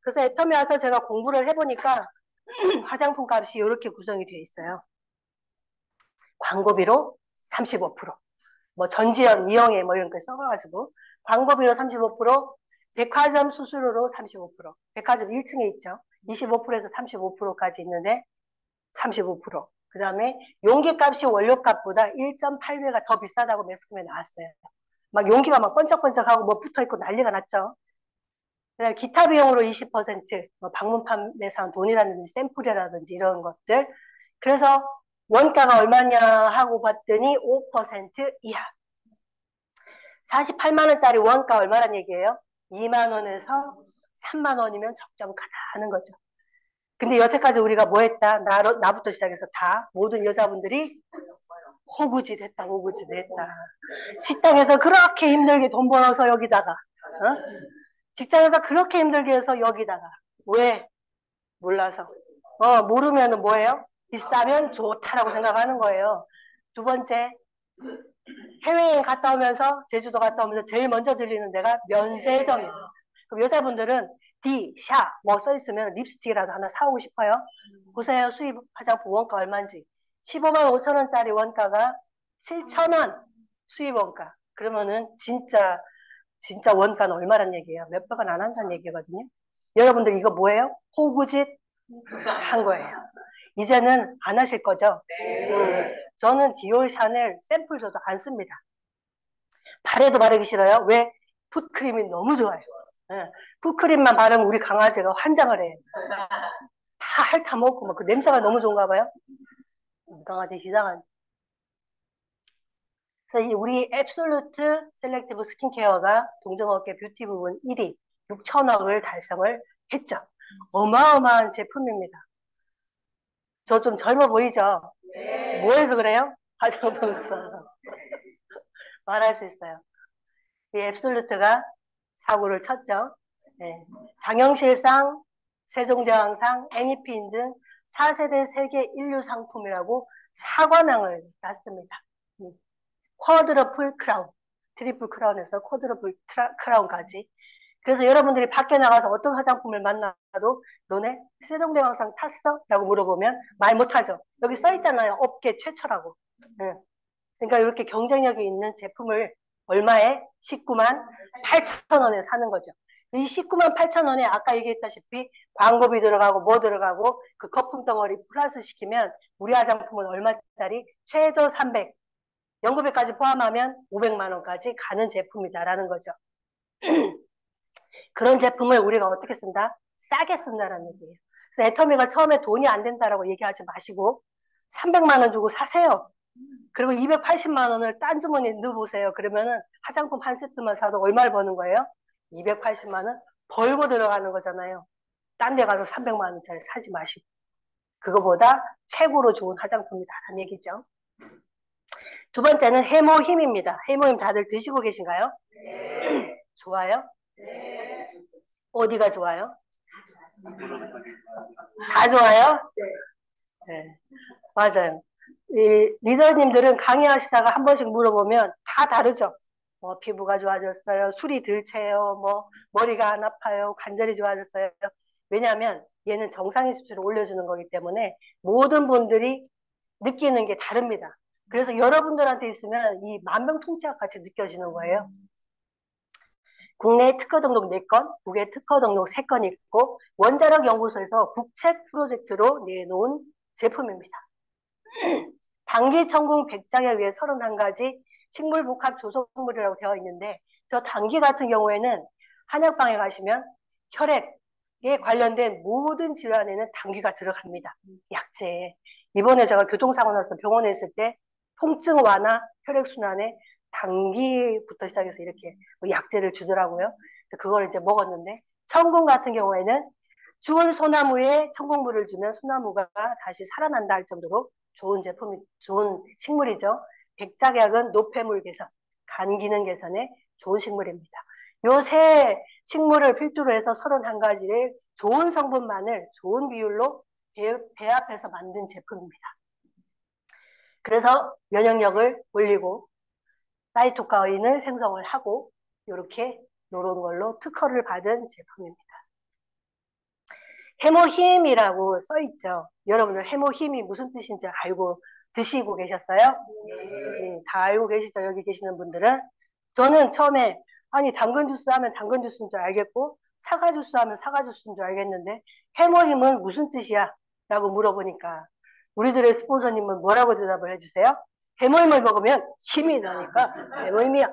그래서 애터미 와서 제가 공부를 해보니까 화장품 값이 이렇게 구성이 되어 있어요. 광고비로 35%, 뭐 전지현, 이영애 뭐 이런 거 써가지고 광고비로 35%, 백화점 수수료로 35%, 백화점 1층에 있죠. 25%에서 35%까지 있는데 35%. 그 다음에 용기값이 원료값보다 1.8배가 더 비싸다고 매스컴에 나왔어요. 막 용기가 막 번쩍번쩍하고 뭐 붙어있고 난리가 났죠. 그다음에 기타 비용으로 20%, 뭐 방문 판매상 돈이라든지 샘플이라든지 이런 것들. 그래서 원가가 얼마냐 하고 봤더니 5% 이하. 48만 원짜리 원가 얼마란 얘기예요? 2만 원에서 3만 원이면 적정가다하는 거죠. 근데 여태까지 우리가 뭐 했다? 나부터 시작해서 다 모든 여자분들이 호구짓 했다. 식당에서 그렇게 힘들게 돈 벌어서 여기다가 직장에서 그렇게 힘들게 해서 여기다가 왜? 몰라서 모르면 뭐예요? 비싸면 좋다라고 생각하는 거예요. 두 번째, 해외여행 갔다 오면서 제주도 갔다 오면서 제일 먼저 들리는 데가 면세점이에요. 그럼 여자분들은 D, 샤, 뭐 써 있으면 립스틱이라도 하나 사오고 싶어요. 보세요. 수입 화장품 원가 얼마인지. 15만 5천 원짜리 원가가 7천 원 수입 원가. 그러면은 진짜 원가는 얼마란 얘기예요? 몇 배가 안 한다는 얘기거든요. 여러분들 이거 뭐예요? 호구짓 한 거예요. 이제는 안 하실 거죠? 저는 디올, 샤넬 샘플 줘도 안 씁니다. 발에도 바르기 싫어요. 왜? 풋크림이 너무 좋아요. 예. 풋크림만 바르면 우리 강아지가 환장을 해요. 다 핥아먹고 막 그 냄새가 너무 좋은가 봐요. 강아지 이상한. 그래서 우리 앱솔루트 셀렉티브 스킨케어가 동종업계 뷰티 부분 1위 6천억을 달성을 했죠. 어마어마한 제품입니다. 저 좀 젊어 보이죠? 네. 뭐해서 그래요? 화장품에서 말할 수 있어요. 이 앱솔루트가 사고를 쳤죠. 네. 장영실상, 세종대왕상, 애니피인 등 4세대 세계 인류 상품이라고 사관왕을 땄습니다. 쿼드러플 크라운, 트리플 크라운에서 쿼드러플 크라운까지. 그래서 여러분들이 밖에 나가서 어떤 화장품을 만나도 너네 세종대왕상 탔어? 라고 물어보면 말 못하죠. 여기 써있잖아요. 업계 최초라고. 네. 그러니까 이렇게 경쟁력이 있는 제품을 얼마에? 19만 8천 원에 사는 거죠. 이 19만 8천 원에 아까 얘기했다시피 광고비 들어가고 뭐 들어가고 그 거품 덩어리 플러스 시키면 우리 화장품은 얼마짜리? 최저 300, 연구비까지 포함하면 500만 원까지 가는 제품이다라는 거죠. 그런 제품을 우리가 어떻게 쓴다? 싸게 쓴다라는 얘기예요. 그래서 애터미가 처음에 돈이 안 된다라고 얘기하지 마시고 300만 원 주고 사세요. 그리고 280만 원을 딴 주머니에 넣어보세요. 그러면은 화장품 한 세트만 사도 얼마를 버는 거예요? 280만 원 벌고 들어가는 거잖아요. 딴 데 가서 300만 원짜리 사지 마시고. 그거보다 최고로 좋은 화장품이다라는 얘기죠. 두 번째는 해모힘입니다. 해모힘 다들 드시고 계신가요? 네. 좋아요? 네. 어디가 좋아요? 다 좋아요? 네. 맞아요. 이 리더님들은 강의하시다가 한 번씩 물어보면 다 다르죠. 뭐 피부가 좋아졌어요. 술이 덜 채요. 뭐 머리가 안 아파요. 관절이 좋아졌어요. 왜냐하면 얘는 정상인 수치를 올려주는 거기 때문에 모든 분들이 느끼는 게 다릅니다. 그래서 여러분들한테 있으면 이 만병통치약 같이 느껴지는 거예요. 국내 특허 등록 4건, 국외 특허 등록 3건 있고 원자력 연구소에서 국책 프로젝트로 내놓은 제품입니다. 당기 천궁 백작에 의해 31가지 식물 복합 조성물이라고 되어 있는데 저 당기 같은 경우에는 한약방에 가시면 혈액에 관련된 모든 질환에는 당귀가 들어갑니다. 약재에. 이번에 제가 교통사고 나서 병원에 있을 때 통증 완화, 혈액순환에 당귀부터 시작해서 이렇게 약재를 주더라고요. 그걸 이제 먹었는데 천궁 같은 경우에는 죽은 소나무에 천궁물을 주면 소나무가 다시 살아난다 할 정도로 좋은 제품이, 좋은 식물이죠. 백작약은 노폐물 개선, 간 기능 개선에 좋은 식물입니다. 요 세 식물을 필두로 해서 31가지를 좋은 성분만을 좋은 비율로 배합해서 만든 제품입니다. 그래서 면역력을 올리고 사이토카인을 생성을 하고 이렇게 이런 걸로 특허를 받은 제품입니다. 해모힘이라고 써있죠. 여러분들 해모힘이 무슨 뜻인지 알고 드시고 계셨어요? 네, 다 알고 계시죠? 여기 계시는 분들은. 저는 처음에 아니 당근 주스 하면 당근 주스인 줄 알겠고 사과 주스 하면 사과 주스인 줄 알겠는데 해모힘은 무슨 뜻이야? 라고 물어보니까 우리들의 스폰서님은 뭐라고 대답을 해주세요? 해모힘을 먹으면 힘이 나니까 해모힘이야.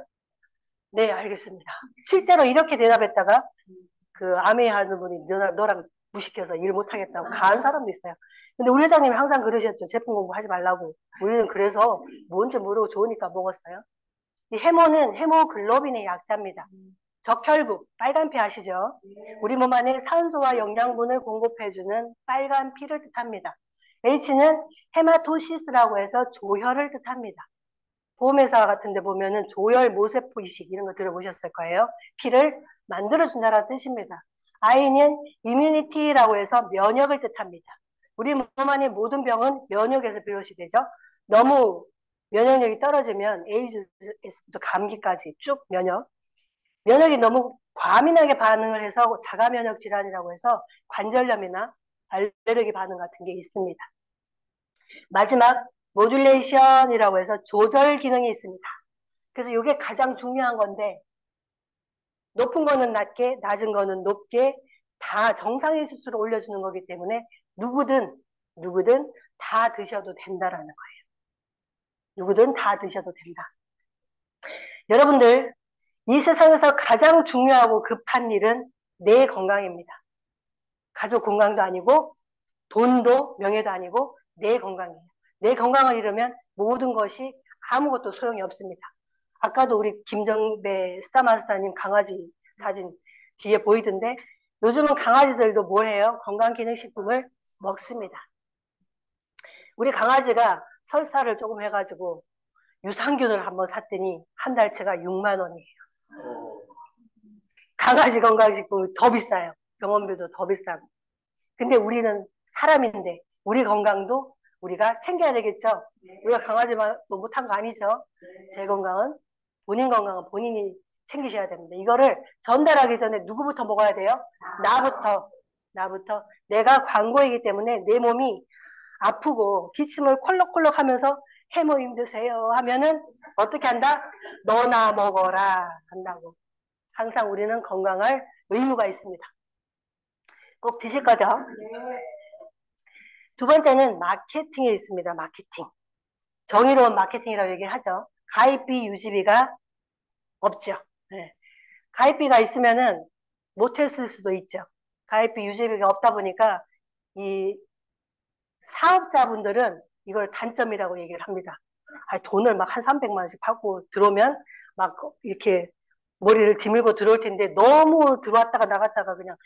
네, 알겠습니다. 실제로 이렇게 대답했다가 그 아메이하는 분이 너랑 무식해서 일 못하겠다고 가한 사람도 있어요. 근데 우리 회장님이 항상 그러셨죠. 제품 공부하지 말라고. 우리는 그래서 뭔지 모르고 좋으니까 먹었어요. 이 해모는 헤모글로빈의 약자입니다. 적혈구, 빨간피 아시죠? 우리 몸 안에 산소와 영양분을 공급해주는 빨간 피를 뜻합니다. H는 헤마토시스라고 해서 조혈을 뜻합니다. 보험회사 같은 데 보면은 조혈 모세포 이식 이런 거 들어보셨을 거예요. 피를 만들어준다는 뜻입니다. I는 이뮤니티라고 해서 면역을 뜻합니다. 우리 몸 안의 모든 병은 면역에서 비롯이 되죠. 너무 면역력이 떨어지면 에이즈에서부터 감기까지 쭉 면역이 너무 과민하게 반응을 해서 자가 면역 질환이라고 해서 관절염이나 알레르기 반응 같은 게 있습니다. 마지막 모듈레이션이라고 해서 조절 기능이 있습니다. 그래서 이게 가장 중요한 건데 높은 거는 낮게, 낮은 거는 높게 다 정상의 수치로 올려주는 거기 때문에 누구든 다 드셔도 된다라는 거예요. 누구든 다 드셔도 된다. 여러분들, 이 세상에서 가장 중요하고 급한 일은 내 건강입니다. 가족 건강도 아니고 돈도 명예도 아니고 내 건강이에요. 내 건강을 잃으면 모든 것이 아무것도 소용이 없습니다. 아까도 우리 김정배 스타마스터님 강아지 사진 뒤에 보이던데 요즘은 강아지들도 뭘 해요? 건강기능식품을 먹습니다. 우리 강아지가 설사를 조금 해가지고 유산균을 한번 샀더니 한 달치가 6만 원이에요. 강아지 건강식품이 더 비싸요. 병원비도 더 비싸고. 근데 우리는 사람인데 우리 건강도 우리가 챙겨야 되겠죠. 우리가 강아지만 못한 거 아니죠. 제 건강은 본인 건강은 본인이 챙기셔야 됩니다. 이거를 전달하기 전에 누구부터 먹어야 돼요? 나부터. 내가 광고이기 때문에 내 몸이 아프고 기침을 콜록콜록 하면서 해모 힘드세요 하면은 어떻게 한다? 너나 먹어라 한다고. 항상 우리는 건강할 의무가 있습니다. 꼭 드실 거죠? 두 번째는 마케팅에 있습니다. 마케팅. 정의로운 마케팅이라고 얘기를 하죠. 가입비, 유지비가 없죠. 네. 가입비가 있으면은 못했을 수도 있죠. 가입비, 유지비가 없다 보니까 이 사업자분들은 이걸 단점이라고 얘기를 합니다. 아니, 돈을 막 한 300만 원씩 받고 들어오면 막 이렇게 머리를 디밀고 들어올 텐데 너무 들어왔다가 나갔다가 그냥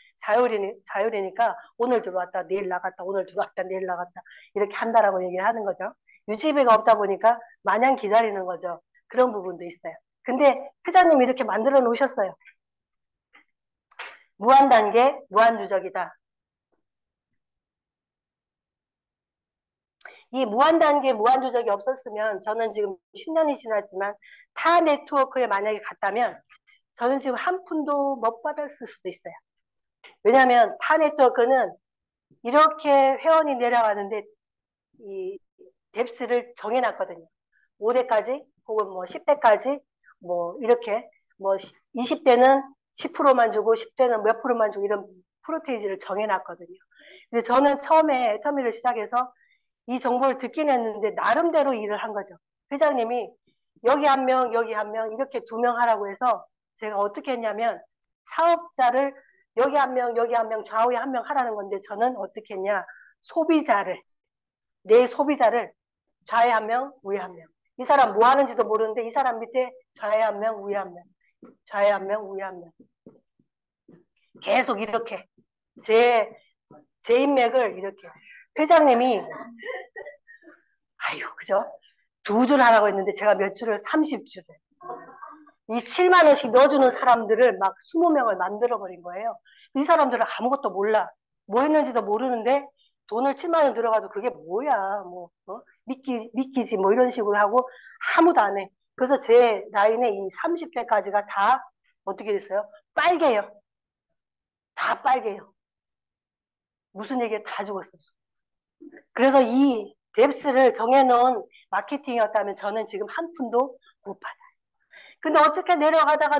자율이니까 오늘 들어왔다 내일 나갔다 오늘 들어왔다 내일 나갔다 이렇게 한다라고 얘기를 하는 거죠. 유지비가 없다 보니까 마냥 기다리는 거죠. 그런 부분도 있어요. 근데 회장님이 이렇게 만들어 놓으셨어요. 무한단계, 무한누적이다. 이 무한단계, 무한누적이 없었으면 저는 지금 10년이 지났지만 타 네트워크에 만약에 갔다면 저는 지금 한 푼도 못 받았을 수도 있어요. 왜냐하면 타 네트워크는 이렇게 회원이 내려가는데 이 뎁스를 정해놨거든요. 5대까지 혹은 뭐 10대까지 뭐 이렇게 뭐 20대는 10%만 주고 10대는 몇 프로만 주고 이런 프로테이지를 정해놨거든요. 근데 저는 처음에 애터미를 시작해서 이 정보를 듣긴 했는데 나름대로 일을 한 거죠. 회장님이 여기 한 명, 여기 한 명, 이렇게 2명 하라고 해서 제가 어떻게 했냐면 사업자를 여기 한 명, 여기 한 명, 좌우에 한 명 하라는 건데 저는 어떻게 했냐. 내 소비자를 좌에 한 명, 우에 한 명. 이 사람 뭐 하는지도 모르는데 이 사람 밑에 좌에 한 명, 우에 한 명. 좌에 한 명, 우에 한 명. 계속 이렇게 제 인맥을 이렇게 회장님이 아유 그죠? 2줄 하라고 했는데 제가 몇 줄을 30줄을 이 7만 원씩 넣어주는 사람들을 막 20명을 만들어버린 거예요. 이 사람들은 아무것도 몰라. 뭐 했는지도 모르는데 돈을 7만 원 들어가도 그게 뭐야. 뭐 믿기지 뭐 이런 식으로 하고 아무도 안 해. 그래서 제 나이에 이 30대까지가 다 어떻게 됐어요? 빨개요. 다 빨개요. 무슨 얘기에 다 죽었어요. 그래서 이 뎁스를 정해놓은 마케팅이었다면 저는 지금 한 푼도 못 받아요. 근데 어떻게 내려가다가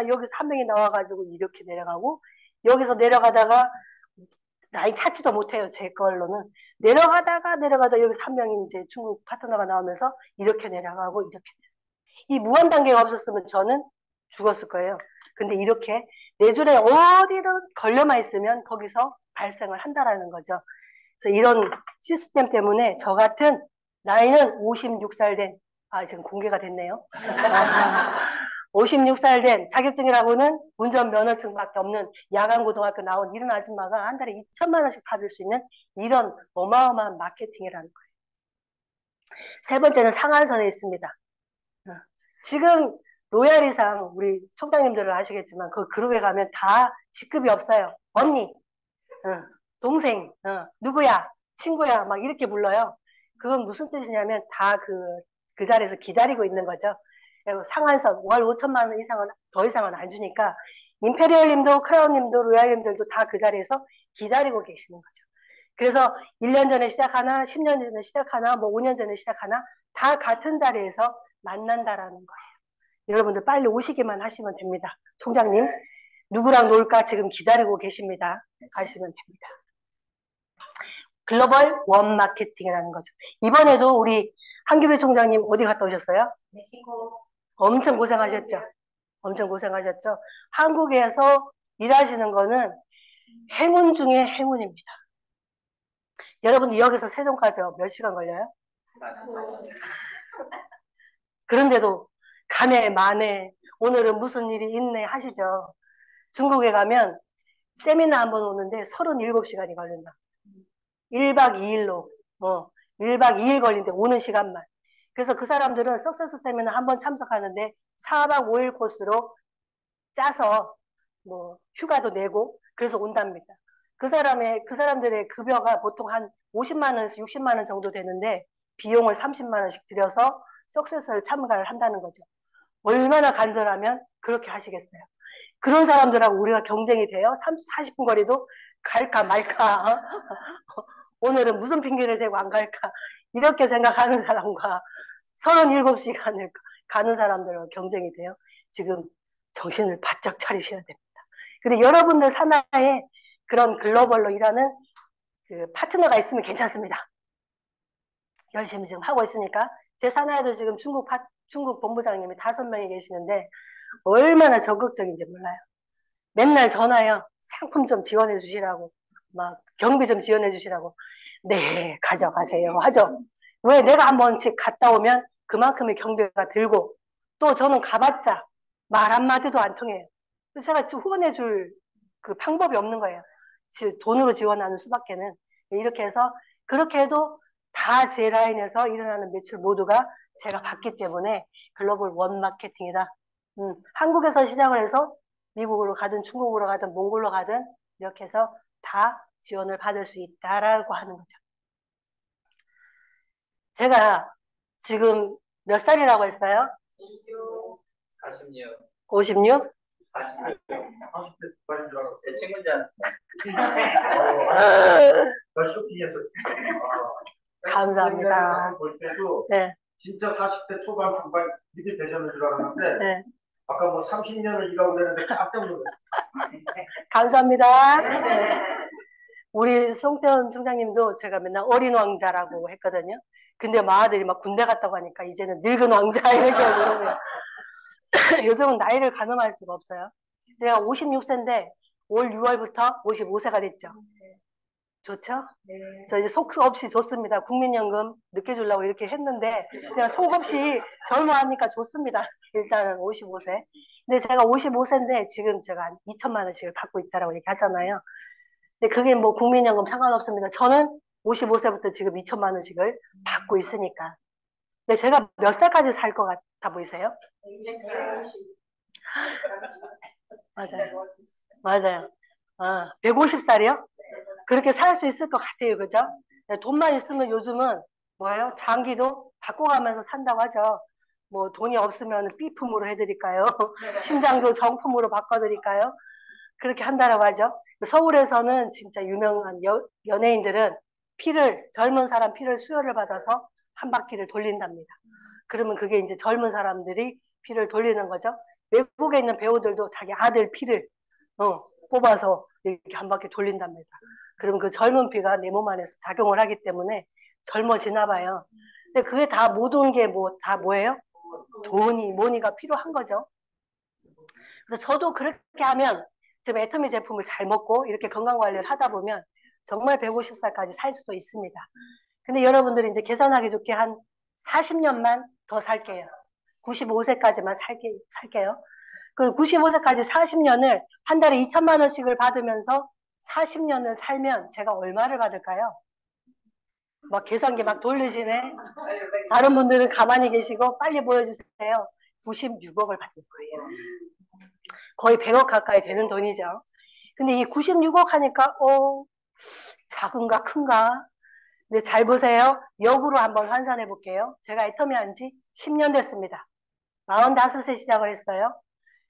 여기서 한 명이 나와가지고 이렇게 내려가고 여기서 내려가다가 나이 찾지도 못해요. 제 걸로는 내려가다 여기서 한 명이 이제 중국 파트너가 나오면서 이렇게 내려가고 이렇게 이 무한 단계가 없었으면 저는 죽었을 거예요. 근데 이렇게 내 줄에 어디든 걸려만 있으면 거기서 발생을 한다라는 거죠. 그래서 이런 시스템 때문에 저 같은 나이는 56살 된 지금 공개가 됐네요. 56살 된 자격증이라고는 운전면허증밖에 없는 야간고등학교 나온 이런 아줌마가 한 달에 2천만 원씩 받을 수 있는 이런 어마어마한 마케팅이라는 거예요. 세 번째는 상한선에 있습니다. 지금 로얄이상 우리 총장님들은 아시겠지만 그 그룹에 가면 다 직급이 없어요. 언니, 동생, 누구야, 친구야 막 이렇게 불러요. 그건 무슨 뜻이냐면 다 그 자리에서 기다리고 있는 거죠. 상한선 월 5천만 원 이상은 더 이상은 안 주니까 임페리얼님도 크라운님도 로얄님들도 다 그 자리에서 기다리고 계시는 거죠. 그래서 1년 전에 시작하나 10년 전에 시작하나 뭐 5년 전에 시작하나 다 같은 자리에서 만난다라는 거예요. 여러분들 빨리 오시기만 하시면 됩니다. 총장님 누구랑 놀까 지금 기다리고 계십니다. 가시면 됩니다. 글로벌 원 마케팅이라는 거죠. 이번에도 우리 한규배 총장님 어디 갔다 오셨어요? 멕시코. 엄청 고생하셨죠? 엄청 고생하셨죠? 한국에서 일하시는 거는 행운 중에 행운입니다. 여러분들 여기서 세종까지 몇 시간 걸려요? 그런데도 가네 마네 오늘은 무슨 일이 있네 하시죠. 중국에 가면 세미나 한번 오는데 37시간이 걸린다. 1박 2일로 1박 2일 걸린대 오는 시간만. 그래서 그 사람들은 석세스 세미나 한번 참석하는데 4박 5일 코스로 짜서 뭐 휴가도 내고 그래서 온답니다. 그 사람들의 급여가 보통 한 50만 원에서 60만 원 정도 되는데 비용을 30만 원씩 들여서 석세스를 참가를 한다는 거죠. 얼마나 간절하면 그렇게 하시겠어요. 그런 사람들하고 우리가 경쟁이 돼요. 40분 거리도 갈까 말까. 오늘은 무슨 핑계를 대고 안 갈까. 이렇게 생각하는 사람과 37시간을 가는 사람들과 경쟁이 돼요. 지금 정신을 바짝 차리셔야 됩니다. 근데 여러분들 산하에 그런 글로벌로 일하는 그 파트너가 있으면 괜찮습니다. 열심히 지금 하고 있으니까 제 산하에도 지금 중국 본부장님이 5명이 계시는데 얼마나 적극적인지 몰라요. 맨날 전화요. 상품 좀 지원해 주시라고 막 경비 좀 지원해 주시라고 네 가져가세요 하죠. 왜 내가 한 번씩 갔다 오면 그만큼의 경비가 들고 또 저는 가봤자 말 한마디도 안 통해요. 그래서 제가 후원해 줄 그 방법이 없는 거예요. 돈으로 지원하는 수밖에는. 이렇게 해서 그렇게 해도 다 제 라인에서 일어나는 매출 모두가 제가 받기 때문에 글로벌 원 마케팅이다. 한국에서 시작을 해서 미국으로 가든 중국으로 가든 몽골로 가든 이렇게 해서 다 지원을 받을 수 있다라고 하는 거죠. 제가 지금 몇 살이라고 했어요? 46. 56? 46. 제 친구인 줄 쇼핑에서 감사합니다. 볼 때도 네, 진짜 40대 초반 중반 이렇게 되셨는 줄 알았는데 네. 아까 뭐 30년을 일하고 그랬는데 깜짝 놀랐어요. 감사합니다. 네. 우리 송태원 총장님도 제가 맨날 어린 왕자라고 했거든요. 근데 아들이 막 군대 갔다고 하니까 이제는 늙은 왕자 이렇게 부르고요. 요즘은 나이를 가늠할 수가 없어요. 제가 56세인데 올 6월부터 55세가 됐죠. 좋죠? 네. 저 이제 속 없이 좋습니다. 국민연금 늦게 주려고 이렇게 했는데 그냥 속 없이 젊어하니까 좋습니다. 일단은 55세. 근데 제가 55세인데 지금 제가 한 2천만 원씩을 받고 있다라고 얘기하잖아요. 근데 그게 뭐 국민연금 상관없습니다. 저는 55세부터 지금 2천만 원씩을 받고 있으니까. 근데 제가 몇 살까지 살 것 같아 보이세요? 맞아요. 맞아요. 150살이요? 그렇게 살 수 있을 것 같아요. 그죠? 돈만 있으면 요즘은 뭐예요? 장기도 바꿔가면서 산다고 하죠. 뭐 돈이 없으면 B품으로 해드릴까요? 신장도 정품으로 바꿔드릴까요? 그렇게 한다라고 하죠. 서울에서는 진짜 유명한 연예인들은 젊은 사람 피를 수혈을 받아서 한 바퀴를 돌린답니다. 그러면 그게 이제 젊은 사람들이 피를 돌리는 거죠. 외국에 있는 배우들도 자기 아들 피를 뽑아서 이렇게 한 바퀴 돌린답니다. 그러면 그 젊은 피가 내 몸 안에서 작용을 하기 때문에 젊어지나 봐요. 근데 그게 다 모든 게 다 뭐예요? 돈이 뭐니가 필요한 거죠. 그래서 저도 그렇게 하면 지금 애터미 제품을 잘 먹고 이렇게 건강 관리를 하다 보면 정말 150살까지 살 수도 있습니다. 근데 여러분들이 이제 계산하기 좋게 한 40년만 더 살게요. 95세까지만 살게요. 그 95세까지 40년을 한 달에 2천만 원씩을 받으면서 40년을 살면 제가 얼마를 받을까요? 막 계산기 막 돌리시네. 다른 분들은 가만히 계시고 빨리 보여주세요. 96억을 받을 거예요. 거의 100억 가까이 되는 돈이죠. 근데 이 96억 하니까 작은가 큰가? 근데 잘 보세요. 역으로 한번 환산해 볼게요. 제가 애터미 한 지 10년 됐습니다. 45세 시작을 했어요.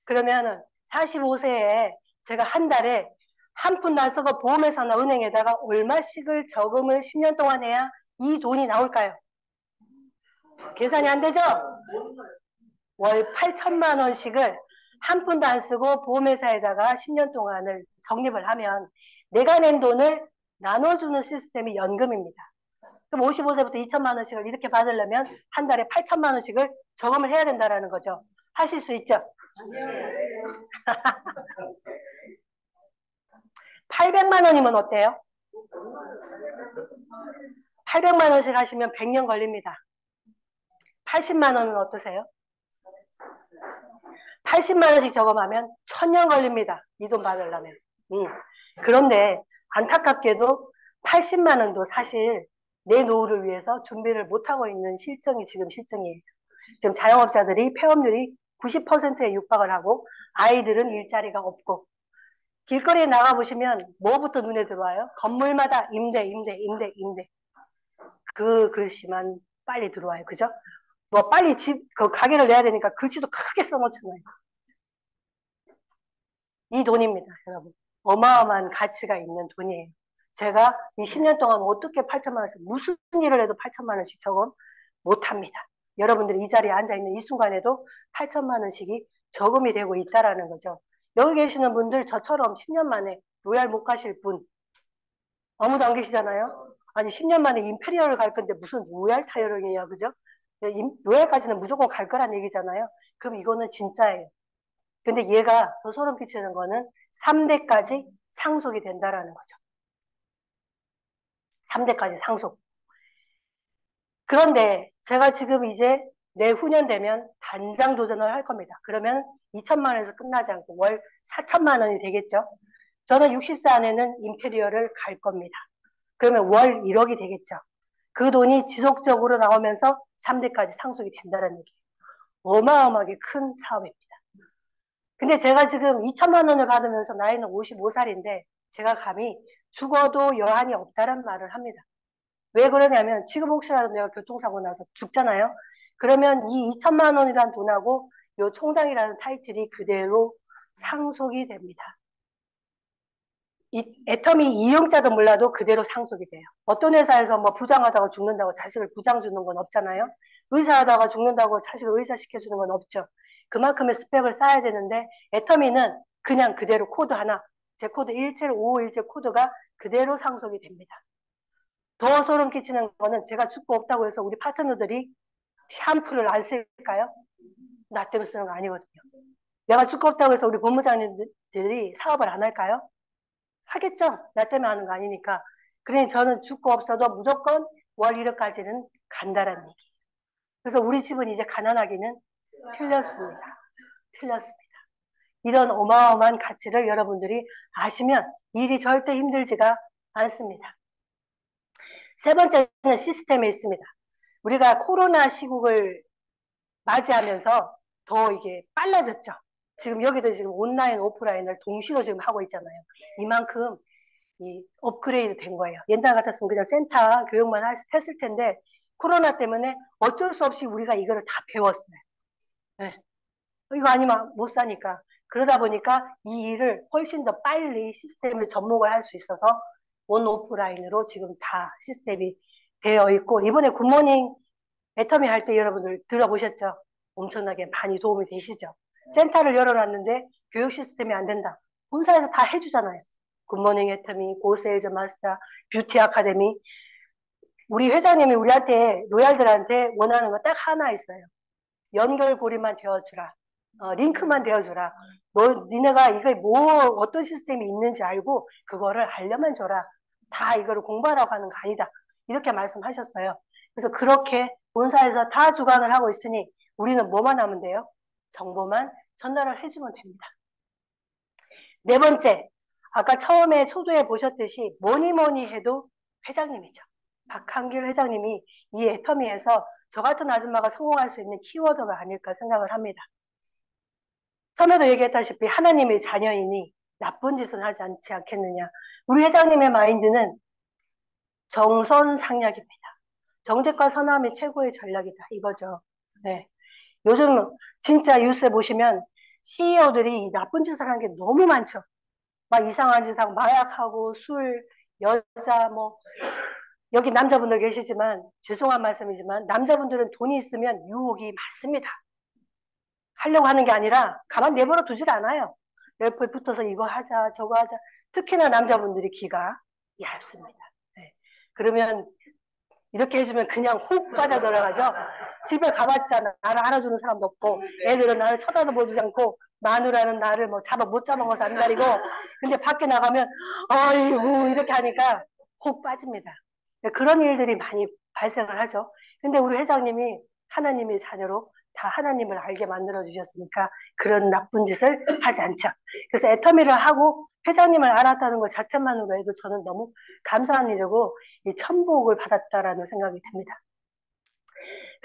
그러면은 45세에 제가 한 달에 한 푼도 안 쓰고 보험회사나 은행에다가 얼마씩을 저금을 10년 동안 해야 이 돈이 나올까요? 계산이 안 되죠? 월 8천만 원씩을 한 푼도 안 쓰고 보험회사에다가 10년 동안을 적립을 하면 내가 낸 돈을 나눠주는 시스템이 연금입니다. 그럼 55세부터 2천만 원씩을 이렇게 받으려면 한 달에 8천만 원씩을 저금을 해야 된다는 거죠. 하실 수 있죠? 800만 원이면 어때요? 800만 원씩 하시면 100년 걸립니다. 80만 원은 어떠세요? 80만 원씩 저금하면 1000년 걸립니다. 이 돈 받으려면. 그런데 안타깝게도 80만 원도 사실 내 노후를 위해서 준비를 못하고 있는 실정이 지금 실정이에요. 지금 자영업자들이 폐업률이 90%에 육박을 하고 아이들은 일자리가 없고 길거리에 나가보시면 뭐부터 눈에 들어와요? 건물마다 임대, 임대, 임대, 임대. 그 글씨만 빨리 들어와요. 그죠? 뭐 빨리 그 가게를 내야 되니까 글씨도 크게 써놓잖아요. 이 돈입니다, 여러분. 어마어마한 가치가 있는 돈이에요. 제가 이 10년 동안 어떻게 8천만 원씩 무슨 일을 해도 8천만 원씩 저금 못합니다. 여러분들이 이 자리에 앉아있는 이 순간에도 8천만 원씩이 저금이 되고 있다라는 거죠. 여기 계시는 분들 저처럼 10년 만에 로얄 못 가실 분 아무도 안 계시잖아요. 아니 10년 만에 임페리얼을 갈 건데 무슨 로얄 타이어링이야, 그죠? 로얄까지는 무조건 갈 거란 얘기잖아요. 그럼 이거는 진짜예요. 근데 얘가 더 소름 끼치는 거는 3대까지 상속이 된다라는 거죠. 3대까지 상속. 그런데 제가 지금 이제 내후년 되면 단장 도전을 할 겁니다. 그러면 2천만 원에서 끝나지 않고 월 4천만 원이 되겠죠. 저는 60세 안에는 임페리얼을 갈 겁니다. 그러면 월 1억이 되겠죠. 그 돈이 지속적으로 나오면서 3대까지 상속이 된다는 얘기예요. 어마어마하게 큰 사업입니다. 근데 제가 지금 2천만 원을 받으면서 나이는 55살인데 제가 감히 죽어도 여한이 없다는 말을 합니다. 왜 그러냐면 지금 혹시라도 내가 교통사고 나서 죽잖아요. 그러면 이 2천만 원이라는 돈하고 요 총장이라는 타이틀이 그대로 상속이 됩니다. 이 애터미 이용자도 몰라도 그대로 상속이 돼요. 어떤 회사에서 뭐 부장하다가 죽는다고 자식을 부장 주는 건 없잖아요. 의사하다가 죽는다고 자식을 의사 시켜주는 건 없죠. 그만큼의 스펙을 쌓아야 되는데 애터미는 그냥 그대로 코드 하나, 제 코드 17517 코드가 그대로 상속이 됩니다. 더 소름 끼치는 거는 제가 죽고 없다고 해서 우리 파트너들이 샴푸를 안 쓸까요? 나 때문에 쓰는 거 아니거든요. 내가 죽고 없다고 해서 우리 본부장님들이 사업을 안 할까요? 하겠죠. 나 때문에 하는 거 아니니까. 그러니 저는 죽고 없어도 무조건 월 1억까지는 간다라는 얘기예요. 그래서 우리 집은 이제 가난하기는 틀렸습니다. 틀렸습니다. 이런 어마어마한 가치를 여러분들이 아시면 일이 절대 힘들지가 않습니다. 세 번째는 시스템에 있습니다. 우리가 코로나 시국을 맞이하면서 더 이게 빨라졌죠. 지금 여기도 지금 온라인, 오프라인을 동시로 지금 하고 있잖아요. 이만큼 이 업그레이드 된 거예요. 옛날 같았으면 그냥 센터 교육만 했을 텐데 코로나 때문에 어쩔 수 없이 우리가 이거를 다 배웠어요. 네. 이거 아니면 못 사니까. 그러다 보니까 이 일을 훨씬 더 빨리 시스템을 접목을 할 수 있어서 온 오프라인으로 지금 다 시스템이 되어 있고 이번에 굿모닝 애터미 할 때 여러분들 들어보셨죠? 엄청나게 많이 도움이 되시죠? 센터를 열어놨는데 교육 시스템이 안 된다. 본사에서 다 해주잖아요. 굿모닝 애터미, 고세일즈 마스터, 뷰티 아카데미. 우리 회장님이 우리한테 로얄들한테 원하는 거 딱 하나 있어요. 연결고리만 되어주라. 링크만 되어주라. 니네가 이게 어떤 시스템이 있는지 알고 그거를 알려면 줘라. 다 이거를 공부하라고 하는 거 아니다. 이렇게 말씀하셨어요. 그래서 그렇게 본사에서 다 주관을 하고 있으니 우리는 뭐만 하면 돼요? 정보만 전달을 해주면 됩니다. 네 번째, 아까 처음에 초도에 보셨듯이 뭐니 해도 회장님이죠. 박한길 회장님이 이 애터미에서 저 같은 아줌마가 성공할 수 있는 키워드가 아닐까 생각을 합니다. 처음에도 얘기했다시피 하나님의 자녀이니 나쁜 짓은 하지 않겠느냐. 우리 회장님의 마인드는 정선상략입니다. 정직과 선함이 최고의 전략이다 이거죠. 네. 요즘 진짜 뉴스에 보시면 CEO들이 나쁜 짓을 하는 게 너무 많죠. 막 이상한 짓 하고 마약하고 술, 여자 뭐 여기 남자분들 계시지만 죄송한 말씀이지만 남자분들은 돈이 있으면 유혹이 많습니다. 하려고 하는 게 아니라 가만 내버려 두질 않아요. 옆에 붙어서 이거 하자 저거 하자. 특히나 남자분들이 기가 얇습니다. 네. 그러면 이렇게 해주면 그냥 훅 빠져들어가죠. 집에 가봤자 나를 알아주는 사람도 없고 애들은 나를 쳐다보지 않고 마누라는 나를 뭐 못 잡아먹어서 안 가리고 근데 밖에 나가면 아이고 이렇게 하니까 훅 빠집니다. 그런 일들이 많이 발생을 하죠. 근데 우리 회장님이 하나님의 자녀로 다 하나님을 알게 만들어 주셨으니까 그런 나쁜 짓을 하지 않죠. 그래서 애터미를 하고 회장님을 알았다는 것 자체만으로 해도 저는 너무 감사한 일이고 이 천복을 받았다라는 생각이 듭니다.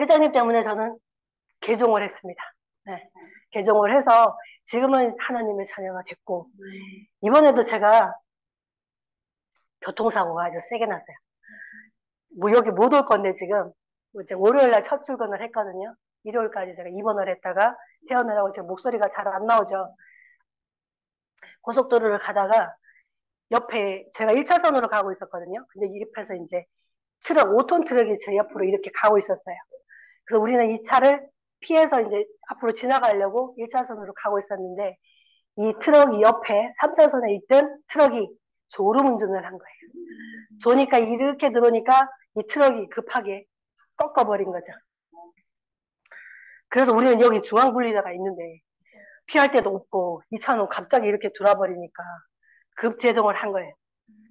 회장님 때문에 저는 개종을 했습니다. 네, 개종을 해서 지금은 하나님의 자녀가 됐고 이번에도 제가 교통사고가 아주 세게 났어요. 뭐 여기 못 올 건데 지금 이제 월요일날 첫 출근을 했거든요. 일요일까지 제가 입원을 했다가 퇴원을 하고 지금 목소리가 잘 안 나오죠. 고속도로를 가다가 옆에 제가 1차선으로 가고 있었거든요. 근데 이 옆에서 이제 트럭, 5톤 트럭이 제 옆으로 이렇게 가고 있었어요. 그래서 우리는 이 차를 피해서 이제 앞으로 지나가려고 1차선으로 가고 있었는데 이 트럭이 옆에 3차선에 있던 트럭이 졸음 운전을 한 거예요. 조니까 이렇게 들어오니까 이 트럭이 급하게 꺾어버린 거죠. 그래서 우리는 여기 중앙분리대가 있는데 피할 데도 없고 이 차는 갑자기 이렇게 돌아버리니까 급제동을 한 거예요.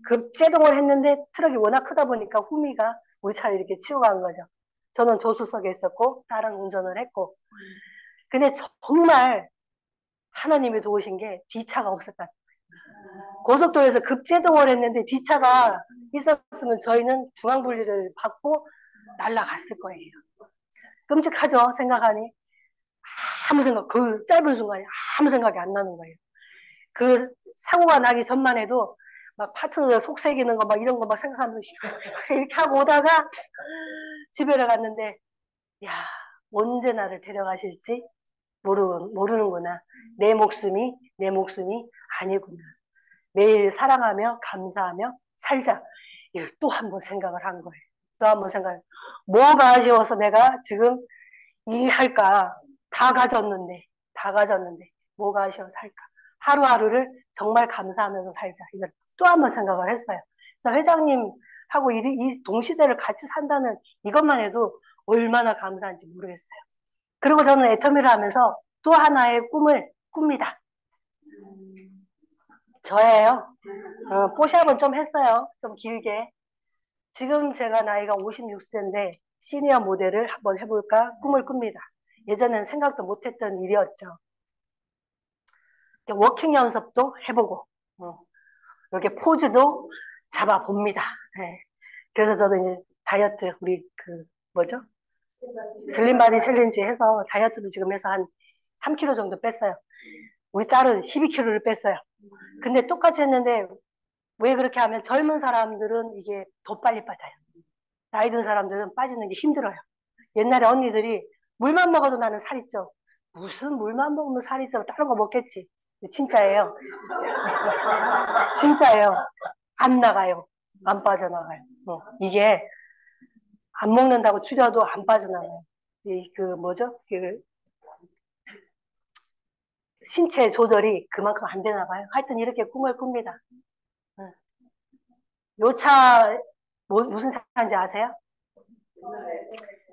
급제동을 했는데 트럭이 워낙 크다 보니까 후미가 우리 차를 이렇게 치고 간 거죠. 저는 조수석에 있었고 다른 운전을 했고 근데 정말 하나님이 도우신 게 뒤차가 없었다. 고속도로에서 급제동을 했는데 뒤차가 있었으면 저희는 중앙분리대를 받고 날아갔을 거예요. 끔찍하죠 생각하니. 아무 생각 그 짧은 순간에 아무 생각이 안 나는 거예요. 그 사고가 나기 전만 해도 막 파트너 속색이는 거 막 이런 거 막 생각하면서 이렇게 하고 오다가 집에를 갔는데 야 언제 나를 데려가실지 모르는구나. 내 목숨이 아니구나. 매일 사랑하며 감사하며 살자. 이걸 또 한 번 생각을 한 거예요. 또 한 번 생각을. 뭐가 아쉬워서 내가 지금 이 할까? 다 가졌는데 뭐가 아쉬워서 할까? 하루하루를 정말 감사하면서 살자. 이걸 또 한 번 생각을 했어요. 그래서 회장님하고 이 동시대를 같이 산다는 이것만 해도 얼마나 감사한지 모르겠어요. 그리고 저는 애터미를 하면서 또 하나의 꿈을 꿉니다. 저예요. 뽀샵은 좀 했어요. 좀 길게. 지금 제가 나이가 56세인데 시니어 모델을 한번 해볼까 꿈을 꿉니다. 예전엔 생각도 못했던 일이었죠. 워킹 연습도 해보고 이렇게 포즈도 잡아봅니다. 네. 그래서 저도 이제 다이어트 우리 그 뭐죠? 슬림바디 챌린지 해서 다이어트도 지금 해서 한 3kg 정도 뺐어요. 우리 딸은 12kg를 뺐어요. 근데 똑같이 했는데 왜 그렇게 하면 젊은 사람들은 이게 더 빨리 빠져요. 나이 든 사람들은 빠지는 게 힘들어요. 옛날에 언니들이 물만 먹어도 나는 살이 쪄. 무슨 물만 먹으면 살이 쪄. 다른 거 먹겠지. 진짜예요. 진짜예요. 안 나가요. 안 빠져나가요. 이게 안 먹는다고 줄여도 안 빠져나가요. 그 뭐죠? 그 신체 조절이 그만큼 안 되나 봐요. 하여튼 이렇게 꿈을 꿉니다. 요 차 무슨 차인지 아세요?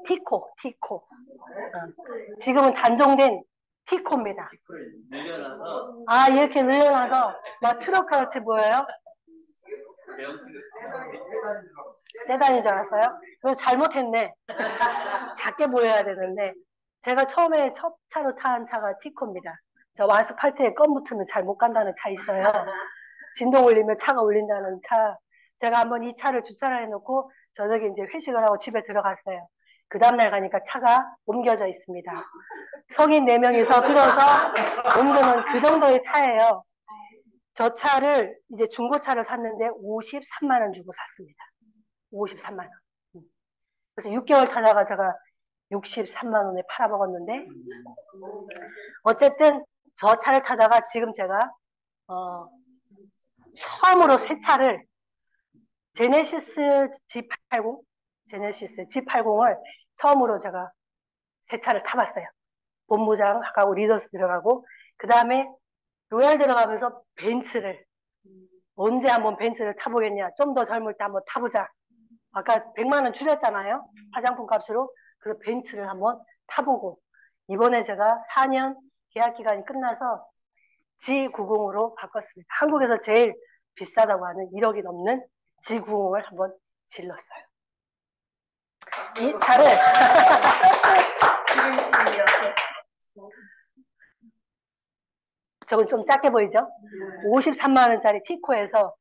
티코. 지금은 단종된 티코입니다. 아 이렇게 늘려놔서 막 트럭 같이 보여요? 세단인 줄 알았어요? 그거 잘못했네. 작게 보여야 되는데 제가 처음에 첫 차로 탄 차가 티코입니다. 저 아스팔트에 껌 붙으면 잘 못 간다는 차 있어요. 진동 울리면 차가 울린다는 차. 제가 한번 이 차를 주차를 해놓고 저녁에 이제 회식을 하고 집에 들어갔어요. 그 다음날 가니까 차가 옮겨져 있습니다. 성인 4명이서 끌어서 옮겨놓은 그 정도의 차예요. 저 차를 이제 중고차를 샀는데 53만 원 주고 샀습니다. 53만 원. 그래서 6개월 타다가 제가 63만 원에 팔아먹었는데 어쨌든 저 차를 타다가 지금 제가 처음으로 새 차를 제네시스 G80, 제네시스 G80을 처음으로 제가 새 차를 타봤어요. 본부장 하고 리더스 들어가고 그 다음에 로얄 들어가면서 벤츠를 언제 한번 벤츠를 타보겠냐. 좀 더 젊을 때 한번 타보자. 아까 100만 원 줄였잖아요. 화장품 값으로. 그래서 벤츠를 한번 타보고 이번에 제가 4년 계약 기간이 끝나서 G90으로 바꿨습니다. 한국에서 제일 비싸다고 하는 1억이 넘는 G90을 한번 질렀어요. 이 차를 저건 좀 작게 보이죠? 53만 원짜리 티코에서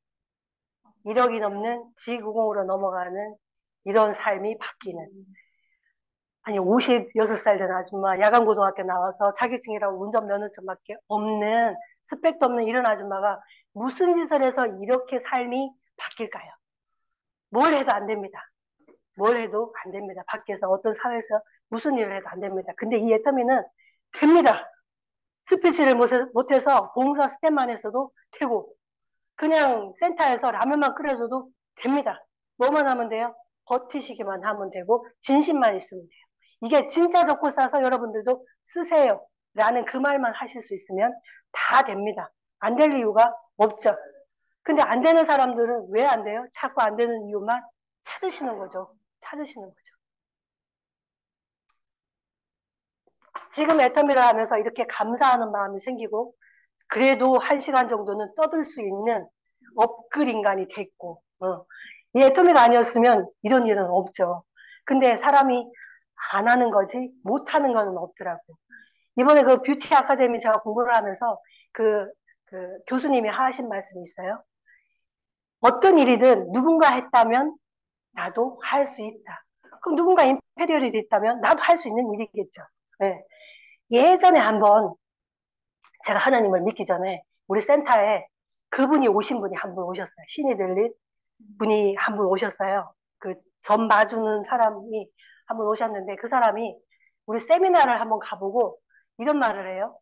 1억이 넘는 G90으로 넘어가는 이런 삶이 바뀌는. 아니 56살 된 아줌마 야간고등학교 나와서 자격증이라고 운전면허증밖에 없는 스펙도 없는 이런 아줌마가 무슨 짓을 해서 이렇게 삶이 바뀔까요? 뭘 해도 안 됩니다. 뭘 해도 안 됩니다. 밖에서 어떤 사회에서 무슨 일을 해도 안 됩니다. 근데 이 애터미는 됩니다. 스피치를 못해서 봉사 스텝만 했어도 되고 그냥 센터에서 라면만 끓여줘도 됩니다. 뭐만 하면 돼요? 버티시기만 하면 되고 진심만 있으면 돼요. 이게 진짜 좋고 싸서 여러분들도 쓰세요 라는 그 말만 하실 수 있으면 다 됩니다. 안 될 이유가 없죠. 근데 안 되는 사람들은 왜 안 돼요? 자꾸 안 되는 이유만 찾으시는 거죠. 찾으시는 거죠. 지금 애터미를 하면서 이렇게 감사하는 마음이 생기고 그래도 1시간 정도는 떠들 수 있는 업글 인간이 됐고 이 애터미가 아니었으면 이런 일은 없죠. 근데 사람이 안 하는 거지 못하는 거는 없더라고. 이번에 그 뷰티 아카데미 제가 공부를 하면서 그 교수님이 하신 말씀이 있어요. 어떤 일이든 누군가 했다면 나도 할 수 있다. 그럼 누군가 임페리얼이 됐다면 나도 할 수 있는 일이겠죠. 네. 예전에 한번 제가 하나님을 믿기 전에 우리 센터에 그분이 오신 분이 한 분 오셨어요. 신이 들린 분이 한 분 오셨어요. 그 점 봐주는 사람이 한 분 오셨는데 그 사람이 우리 세미나를 한번 가보고 이런 말을 해요.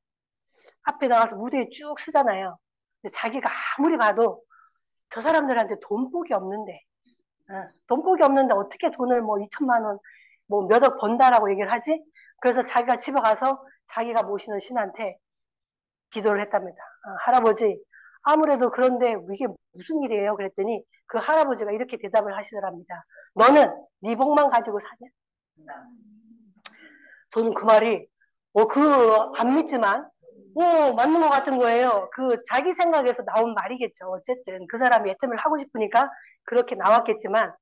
앞에 나가서 무대에 쭉 쓰잖아요. 근데 자기가 아무리 봐도 저 사람들한테 돈복이 없는데 돈복이 없는데 어떻게 돈을 뭐 2천만 원 뭐 몇 억 번다라고 얘기를 하지? 그래서 자기가 집에 가서 자기가 모시는 신한테 기도를 했답니다. 할아버지 아무래도 그런데 이게 무슨 일이에요? 그랬더니 그 할아버지가 이렇게 대답을 하시더랍니다. 너는 네 복만 가지고 사냐? 저는 그 말이 안 믿지만 맞는 것 같은 거예요. 그 자기 생각에서 나온 말이겠죠. 어쨌든 그 사람이 애템을 하고 싶으니까 그렇게 나왔겠지만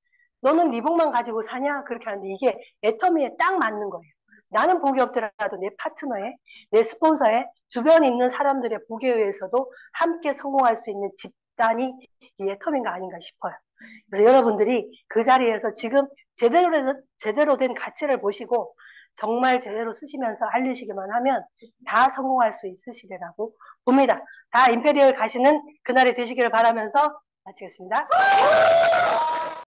너는 네 복만 가지고 사냐? 그렇게 하는데 이게 애터미에 딱 맞는 거예요. 나는 복이 없더라도 내 파트너에, 내 스폰서에, 주변에 있는 사람들의 복에 의해서도 함께 성공할 수 있는 집단이 이 애터미가 아닌가 싶어요. 그래서 여러분들이 그 자리에서 지금 제대로 된 가치를 보시고 정말 제대로 쓰시면서 알리시기만 하면 다 성공할 수 있으시리라고 봅니다. 다 임페리얼 가시는 그날이 되시기를 바라면서 마치겠습니다.